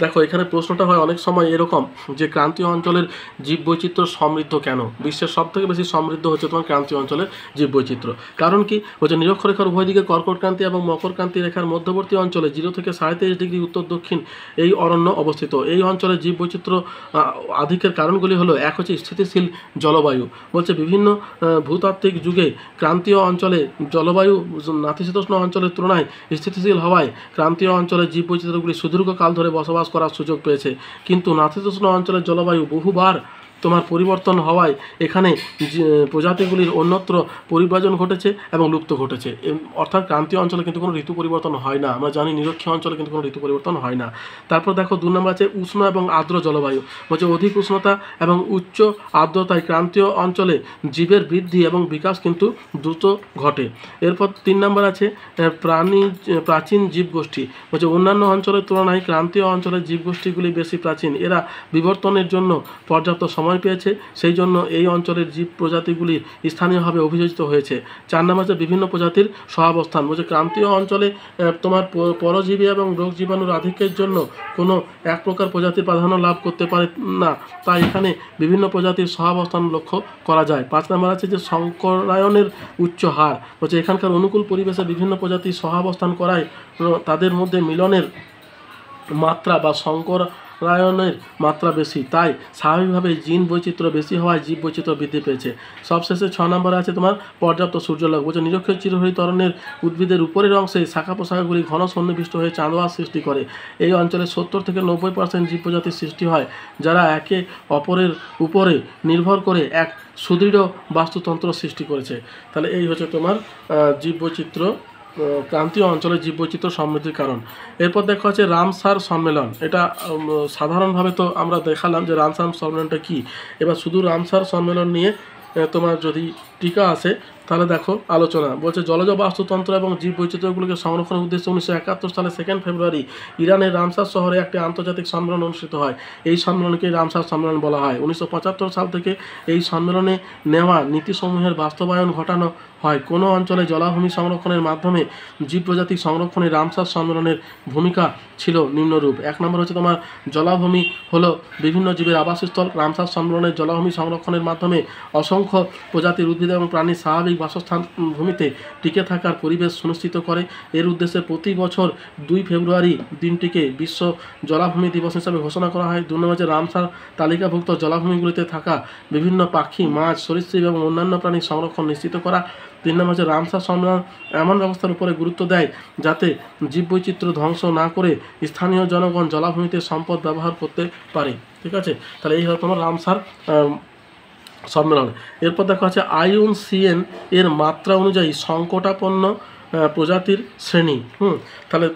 দেখো এখানে প্রশ্নটা হয় অনেক সময় এরকম যে ক্রান্তীয় অঞ্চলের জীববৈচিত্র্য সমৃদ্ধ কেন? বিশ্বের সবথেকে বেশি সমৃদ্ধ হচ্ছে তোমার ক্রান্তীয় অঞ্চলের জীববৈচিত্র্য। কারণ কি হচ্ছে, নিরক্ষরেখার উভয় দিকে কর্কটক্রান্তি এবং মকরক্রান্তি রেখার মধ্যবর্তী অঞ্চলে 0 থেকে 23.5 ডিগ্রি উত্তর দক্ষিণ এই অরণ্য অবস্থিত। এই অঞ্চলের জীববৈচিত্র্য আধিক্যের কারণগুলি হলো, এক হচ্ছে স্থিতিশীল জলবায়ু। বলছে বিভিন্ন ভূতাত্ত্বিক যুগে ক্রান্তীয় অঞ্চলে জলবায়ু নাতিশীতোষ্ণ অঞ্চলের তুলনায় স্থিতিশীল হওয়ায় ক্রান্তীয় অঞ্চলের জীববৈচিত্র্যগুলি সুদীর্ঘকাল ধরে বসবাস করার সুযোগ পেয়েছে। কিন্তু নাতিশীতোষ্ণ অঞ্চলের জলবায়ু বহুবার তোমার পরিবর্তন হওয়ায় এখানে প্রজাতিগুলির অন্যত্র পরিব্রাজন ঘটেছে এবং লুপ্ত ঘটেছে। অর্থাৎ ক্রান্তীয় অঞ্চলে কিন্তু কোনো ঋতু পরিবর্তন হয় না। আমরা জানি নিরক্ষীয় অঞ্চলে কিন্তু কোনো ঋতু পরিবর্তন হয় না। তারপর দেখো 2 নম্বর আছে উষ্ণ এবং আর্দ্র জলবায়ু। বলছে অধিক উষ্ণতা এবং উচ্চ আর্দ্রতায় ক্রান্তীয় অঞ্চলে জীবের বৃদ্ধি এবং বিকাশ কিন্তু দ্রুত ঘটে। এরপর 3 নম্বর আছে প্রাচীন জীবগোষ্ঠী। বলছে অন্যান্য অঞ্চলের তুলনায় ক্রান্তীয় অঞ্চলের জীবগোষ্ঠীগুলি বেশি প্রাচীন। এরা বিবর্তনের জন্য পর্যাপ্ত সময় পেয়েছে, সেই জন্য এই অঞ্চলের জীব প্রজাতিগুলি স্থানীয়ভাবে অভিযোজিত হয়েছে। 4 নম্বর আছে বিভিন্ন প্রজাতির সহাবস্থান। বলছে ক্রান্তীয় অঞ্চলে তোমার পরজীবী এবং রোগ জীবাণুর আধিক্যের জন্য কোনো এক প্রকার প্রজাতির প্রাধান্য লাভ করতে পারে না, তাই এখানে বিভিন্ন প্রজাতির সহাবস্থান লক্ষ্য করা যায়। 5 নম্বর আছে যে সংকরায়নের উচ্চ হার। বলছে এখানকার অনুকূল পরিবেশে বিভিন্ন প্রজাতির সহাবস্থান করায় তাদের মধ্যে মিলনের মাত্রা বা সংকরায়নের মাত্রা বেশি, তাই স্বাভাবিকভাবে জিন বৈচিত্র্য বেশি হওয়ায় জীব বৈচিত্র্য বৃদ্ধি পেয়েছে। সবশেষে 6 নম্বরে আছে তোমার পর্যাপ্ত সূর্যালোক। বলছে নিরক্ষীয় চিরহরিত অরণ্যের উদ্ভিদের উপরের অংশে শাখা প্রশাখাগুলি ঘন সন্নিবিষ্ট হয়ে চাঁদোয়া সৃষ্টি করে। এই অঞ্চলে 70 থেকে 90% জীব প্রজাতির সৃষ্টি হয়, যারা একে অপরের উপরে নির্ভর করে এক সুদৃঢ় বাস্তুতন্ত্র সৃষ্টি করেছে। তাহলে এই হচ্ছে তোমার জীববৈচিত্র্য, ক্রান্তীয় অঞ্চলের জীববৈচিত্র্য সমৃদ্ধির কারণ। এরপর দেখা হচ্ছে রামসার সম্মেলন। এটা সাধারণভাবে তো আমরা দেখালাম যে রামসার সম্মেলনটা কী। এবার শুধু রামসার সম্মেলন নিয়ে তোমার যদি টিকা আছে, তাহলে দেখো আলোচনা বলছে জলজ বাস্তুতন্ত্র এবং জীব বৈচিত্র্যগুলিকে সংরক্ষণের উদ্দেশ্যে 1971 সালে 2 ফেব্রুয়ারি ইরানের রামসার শহরে একটি আন্তর্জাতিক সম্মেলন অনুষ্ঠিত হয়। এই সম্মেলনকে রামসার সম্মেলন বলা হয়। 1975 সাল থেকে এই সম্মেলনে নেওয়া নীতিসমূহের বাস্তবায়ন ঘটানো হয়। কোনো অঞ্চলে জলাভূমি সংরক্ষণের মাধ্যমে জীব প্রজাতি সংরক্ষণে রামসার সম্মেলনের ভূমিকা ছিল নিম্নরূপ। 1 নম্বর হচ্ছে তোমার জলাভূমি হলো বিভিন্ন জীবের আবাসস্থল। রামসার সম্মেলনের জলাভূমি সংরক্ষণের মাধ্যমে অসংখ্য প্রজাতির উদ্ভিদ এবং প্রাণীর স্বাভাবিক বাসস্থান ভূমিতে টিকে থাকার পরিবেশ সুনিশ্চিত করে। এর উদ্দেশ্যে প্রতি বছর 2 ফেব্রুয়ারি দিনটিকে বিশ্ব জলাভূমি দিবস হিসাবে ঘোষণা করা হয়। 2 নম্বর হচ্ছে রামসার তালিকাভুক্ত জলাভূমিগুলিতে থাকা বিভিন্ন পাখি, মাছ, সরীসৃপ এবং অন্যান্য প্রাণীর সংরক্ষণ নিশ্চিত করা। 3 নম্বর হচ্ছে রামসার সম্মেলন এমন ব্যবস্থার উপরে গুরুত্ব দেয় যাতে জীববৈচিত্র্য ধ্বংস না করে স্থানীয় জনগণ জলাভূমিতে সম্পদ ব্যবহার করতে পারে। ঠিক আছে, তাহলে এই হলো তোমার রামসার সম্মেলন। এরপর দেখা হচ্ছে IUCN এর মাত্রা অনুযায়ী সংকটাপন্ন প্রজাতির শ্রেণী। তাহলে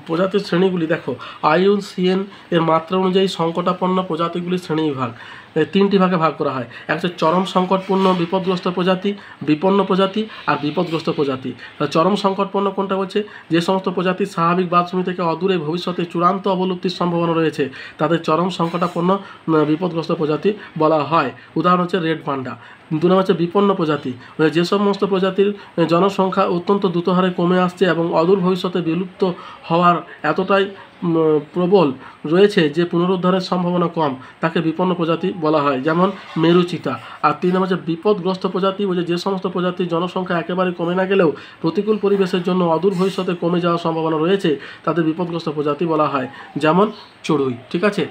প্রজাতির শ্রেণীগুলি দেখো, IUCN এর মাত্রা অনুযায়ী সংকটাপন্ন প্রজাতিগুলির শ্রেণীবিভাগ 3টি ভাগে ভাগ করা হয়। এক হচ্ছে চরম সংকটপূর্ণ বিপদগ্রস্ত প্রজাতি, বিপন্ন প্রজাতি আর বিপদগ্রস্ত প্রজাতি। চরম সংকটপূর্ণ কোনটা বলছে, যে সমস্ত প্রজাতির স্বাভাবিক বাসভূমি থেকে অদূরে ভবিষ্যতে চূড়ান্ত অবলুপ্তির সম্ভাবনা রয়েছে তাদের চরম সংকটাপন্ন বিপদগ্রস্ত প্রজাতি বলা হয়। উদাহরণ হচ্ছে রেড পান্ডা। 2 নম্বর হচ্ছে বিপন্ন প্রজাতি, যে সমস্ত প্রজাতির জনসংখ্যা অত্যন্ত দ্রুত হারে কমে আসছে এবং অদূর ভবিষ্যতে বিলুপ্ত হওয়ার এতটাই প্রবল রয়েছে যে পুনরুদ্ধারের সম্ভাবনা কম, তাকে বিপন্ন প্রজাতি বলা হয়, যেমন মেরুচিতা। আর 3 নম্বর হচ্ছে বিপদগ্রস্ত প্রজাতি, যে সমস্ত প্রজাতির জনসংখ্যা একেবারে কমে না গেলেও প্রতিকূল পরিবেশের জন্য অদূর ভবিষ্যতে কমে যাওয়ার সম্ভাবনা রয়েছে, তাদের বিপদগ্রস্ত প্রজাতি বলা হয়, যেমন চড়ুই। ঠিক আছে,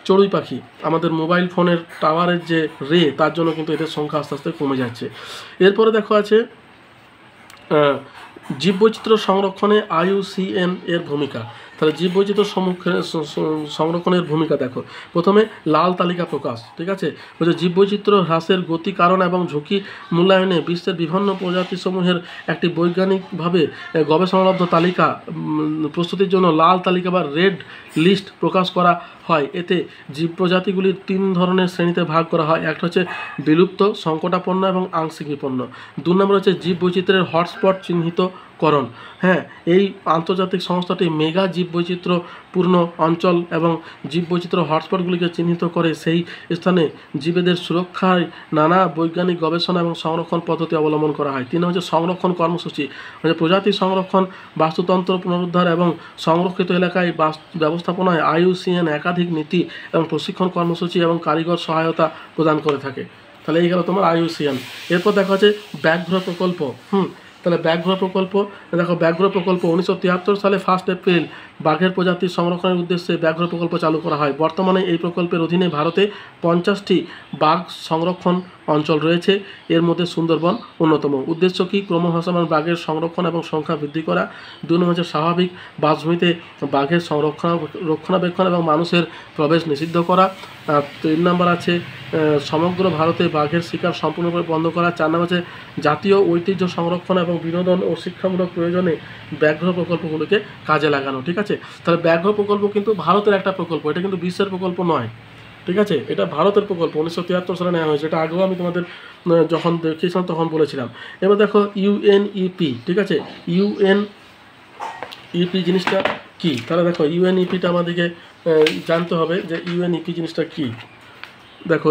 চড়ুই পাখি আমাদের মোবাইল ফোনের টাওয়ারের যে রে, তার জন্য কিন্তু এদের সংখ্যা আস্তে আস্তে কমে যাচ্ছে। এরপরে দেখো আছে জীববৈচিত্র্য সংরক্ষণে IUCN এর ভূমিকা। তাহলে জীববৈচিত্র্য সংরক্ষণের ভূমিকা দেখো, প্রথমে লাল তালিকা প্রকাশ। ঠিক আছে, বলছে জীববৈচিত্র্য হ্রাসের গতি, কারণ এবং ঝুঁকি মূল্যায়নে বিশ্বের বিভিন্ন প্রজাতিসমূহের একটি বৈজ্ঞানিকভাবে গবেষণালব্ধ তালিকা প্রস্তুতির জন্য লাল তালিকা বা রেড লিস্ট প্রকাশ করা হয়। এতে জীব প্রজাতিগুলির 3 ধরনের শ্রেণীতে ভাগ করা হয়। একটা হচ্ছে বিলুপ্ত, সংকটাপন্ন এবং আংশিক বিপন্ন। 2 নম্বর হচ্ছে জীববৈচিত্র্যের হটস্পট চিহ্নিতকরণ। হ্যাঁ, এই আন্তর্জাতিক সংস্থাটি মেগা জীববৈচিত্র্যপূর্ণ অঞ্চল এবং জীববৈচিত্র্য হটস্পটগুলিকে চিহ্নিত করে সেই স্থানে জীবেদের সুরক্ষায় নানা বৈজ্ঞানিক গবেষণা এবং সংরক্ষণ পদ্ধতি অবলম্বন করা হয়। 3 হচ্ছে সংরক্ষণ কর্মসূচি, মানে প্রজাতি সংরক্ষণ, বাস্তুতন্ত্র পুনরুদ্ধার এবং সংরক্ষিত এলাকায় ব্যবস্থাপনায় IUCN একাধিক নীতি এবং প্রশিক্ষণ কর্মসূচি এবং কারিগর সহায়তা প্রদান করে থাকে। তাহলে এই গেল তোমার IUCN। এরপর দেখা হচ্ছে ব্যাঘ্র প্রকল্প। তাহলে ব্যাঘ্র প্রকল্প দেখো, ব্যাঘ্র প্রকল্প 1973 সালে 1 এপ্রিল বাঘের প্রজাতির সংরক্ষণের উদ্দেশ্যে ব্যাঘ্র প্রকল্প চালু করা হয়। বর্তমানে এই প্রকল্পের অধীনে ভারতে 50টি বাঘ সংরক্ষণ অঞ্চল রয়েছে, এর মধ্যে সুন্দরবন অন্যতম। উদ্দেশ্য কি? ক্রমহ্রাসমান বাঘের সংরক্ষণ এবং সংখ্যা বৃদ্ধি করা। 2 নম্বর হচ্ছে স্বাভাবিক বাসভূমিতে বাঘের রক্ষণাবেক্ষণ এবং মানুষের প্রবেশ নিষিদ্ধ করা। 3 নম্বর আছে সমগ্র ভারতে বাঘের শিকার সম্পূর্ণভাবে বন্ধ করা। 4 নম্বর হচ্ছে জাতীয় ঐতিহ্য সংরক্ষণ এবং বিনোদন ও শিক্ষামূলক প্রয়োজনে ব্যাঘ্র প্রকল্পগুলোকে কাজে লাগানো। ঠিক আছে, তাহলে ব্যাঘ্র প্রকল্প কিন্তু ভারতের একটা প্রকল্প, এটা কিন্তু বিশ্বের প্রকল্প নয়। ঠিক আছে, এটা ভারতের প্রকল্প, 1973 সালে নেওয়া হয়েছে। এটা আগেও আমি তোমাদের যখন দেখিয়েছিলাম তখন বলেছিলাম। এবার দেখো UNEP। ঠিক আছে, UNEP জিনিসটা কি? তাহলে দেখো UNEPটা আমাদেরকে জানতে হবে যে UNEP জিনিসটা কি। দেখো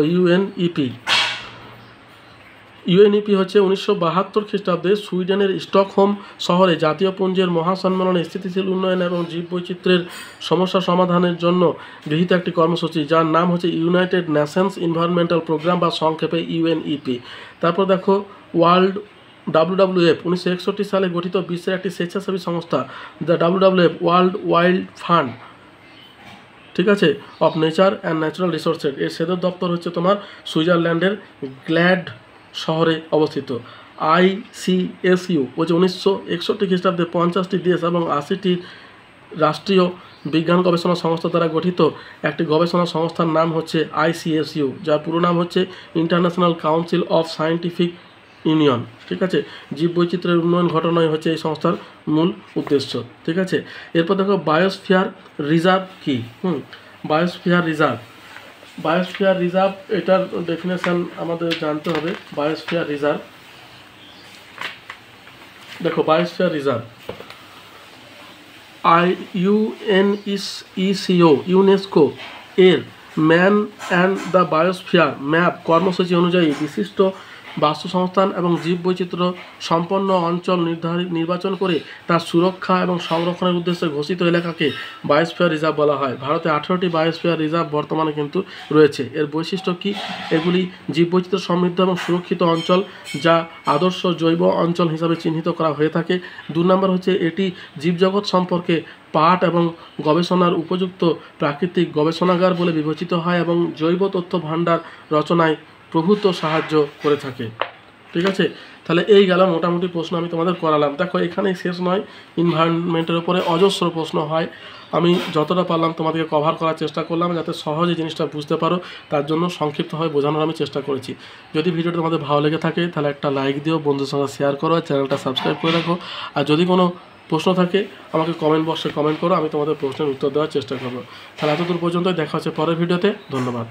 UNEP হচ্ছে 1972 খ্রিস্টাব্দে সুইডেনের স্টকহোম শহরে জাতীয় পুঞ্জের মহাসম্মেলনে স্থিতিশীল উন্নয়ন এবং জীববৈচিত্র্যের সমস্যা সমাধানের জন্য গৃহীত একটি কর্মসূচি, যার নাম হচ্ছে ইউনাইটেড নেশনস এনভায়রনমেন্টাল প্রোগ্রাম বা সংক্ষেপে UNEP। তারপর দেখো WWF 1961 সালে গঠিত বিশ্বের একটি স্বেচ্ছাসেবী সংস্থা, the WWF world wild fund. ঠিক আছে, of nature and natural resources. এর সদর দপ্তর হচ্ছে তোমার সুইজারল্যান্ডের গ্ল্যাড শহরে অবস্থিত। ICSU হচ্ছে 1961 খ্রিস্টাব্দে 50টি দেশ এবং 80টি রাষ্ট্রীয় বিজ্ঞান গবেষণা সংস্থা দ্বারা গঠিত একটি গবেষণা সংস্থার নাম হচ্ছে ICSU, যার পুরো নাম হচ্ছে international council of scientific union. ঠিক আছে, জীববৈচিত্র্যের উন্নয়ন ঘটানোই হচ্ছে এই সংস্থার মূল উদ্দেশ্য। ঠিক আছে, এরপর দেখো বায়োস্ফিয়ার রিজার্ভ কি। বায়োস্ফিয়ার রিজার্ভ বায়োস্ফিয়ার রিজার্ভ, এটার ডেফিনেশন আমাদের জানতে হবে। বায়োস্ফিয়ার রিজার্ভ, দেখো বায়োস্ফিয়ার রিজার্ভ ইউএনইসিও ইউনেস্কো এর man and the biosphere map কর্মসূচি অনুযায়ী বিশিষ্ট বাস্তুসংস্থান এবং জীববৈচিত্র্য সম্পন্ন অঞ্চল নির্বাচন করে তার সুরক্ষা এবং সংরক্ষণের উদ্দেশ্যে ঘোষিত এলাকাকে বায়োস্ফিয়ার রিজার্ভ বলা হয়। ভারতে 18টি বায়োস্ফিয়ার রিজার্ভ বর্তমানে কিন্তু রয়েছে। এর বৈশিষ্ট্য কী? এগুলি জীববৈচিত্র্য সমৃদ্ধ এবং সুরক্ষিত অঞ্চল যা আদর্শ জৈব অঞ্চল হিসাবে চিহ্নিত করা হয়ে থাকে। 2 নম্বর হচ্ছে এটি জীবজগৎ সম্পর্কে পাঠ এবং গবেষণার উপযুক্ত প্রাকৃতিক গবেষণাগার বলে বিবেচিত হয় এবং জৈব তথ্য ভাণ্ডার রচনায় প্রভূত সাহায্য করে থাকে। ঠিক আছে, তাহলে এই গেল মোটামুটি প্রশ্ন আমি তোমাদের করালাম। দেখো এখানেই শেষ নয়, এনভায়রনমেন্টের উপরে অজস্র প্রশ্ন হয়। আমি যতটা পারলাম তোমাদেরকে কভার করার চেষ্টা করলাম যাতে সহজে জিনিসটা বুঝতে পারো, তার জন্য সংক্ষিপ্তভাবে বোঝানোর আমি চেষ্টা করেছি। যদি ভিডিওটা তোমাদের ভালো লেগে থাকে তাহলে একটা লাইক দিও, বন্ধুদের সঙ্গে শেয়ার করো, চ্যানেলটা সাবস্ক্রাইব করে রাখো। আর যদি কোনো প্রশ্ন থাকে আমাকে কমেন্ট বক্সে কমেন্ট করো, আমি তোমাদের প্রশ্নের উত্তর দেওয়ার চেষ্টা করবো। তাহলে এতদূর পর্যন্তই, দেখা হচ্ছে পরের ভিডিওতে। ধন্যবাদ।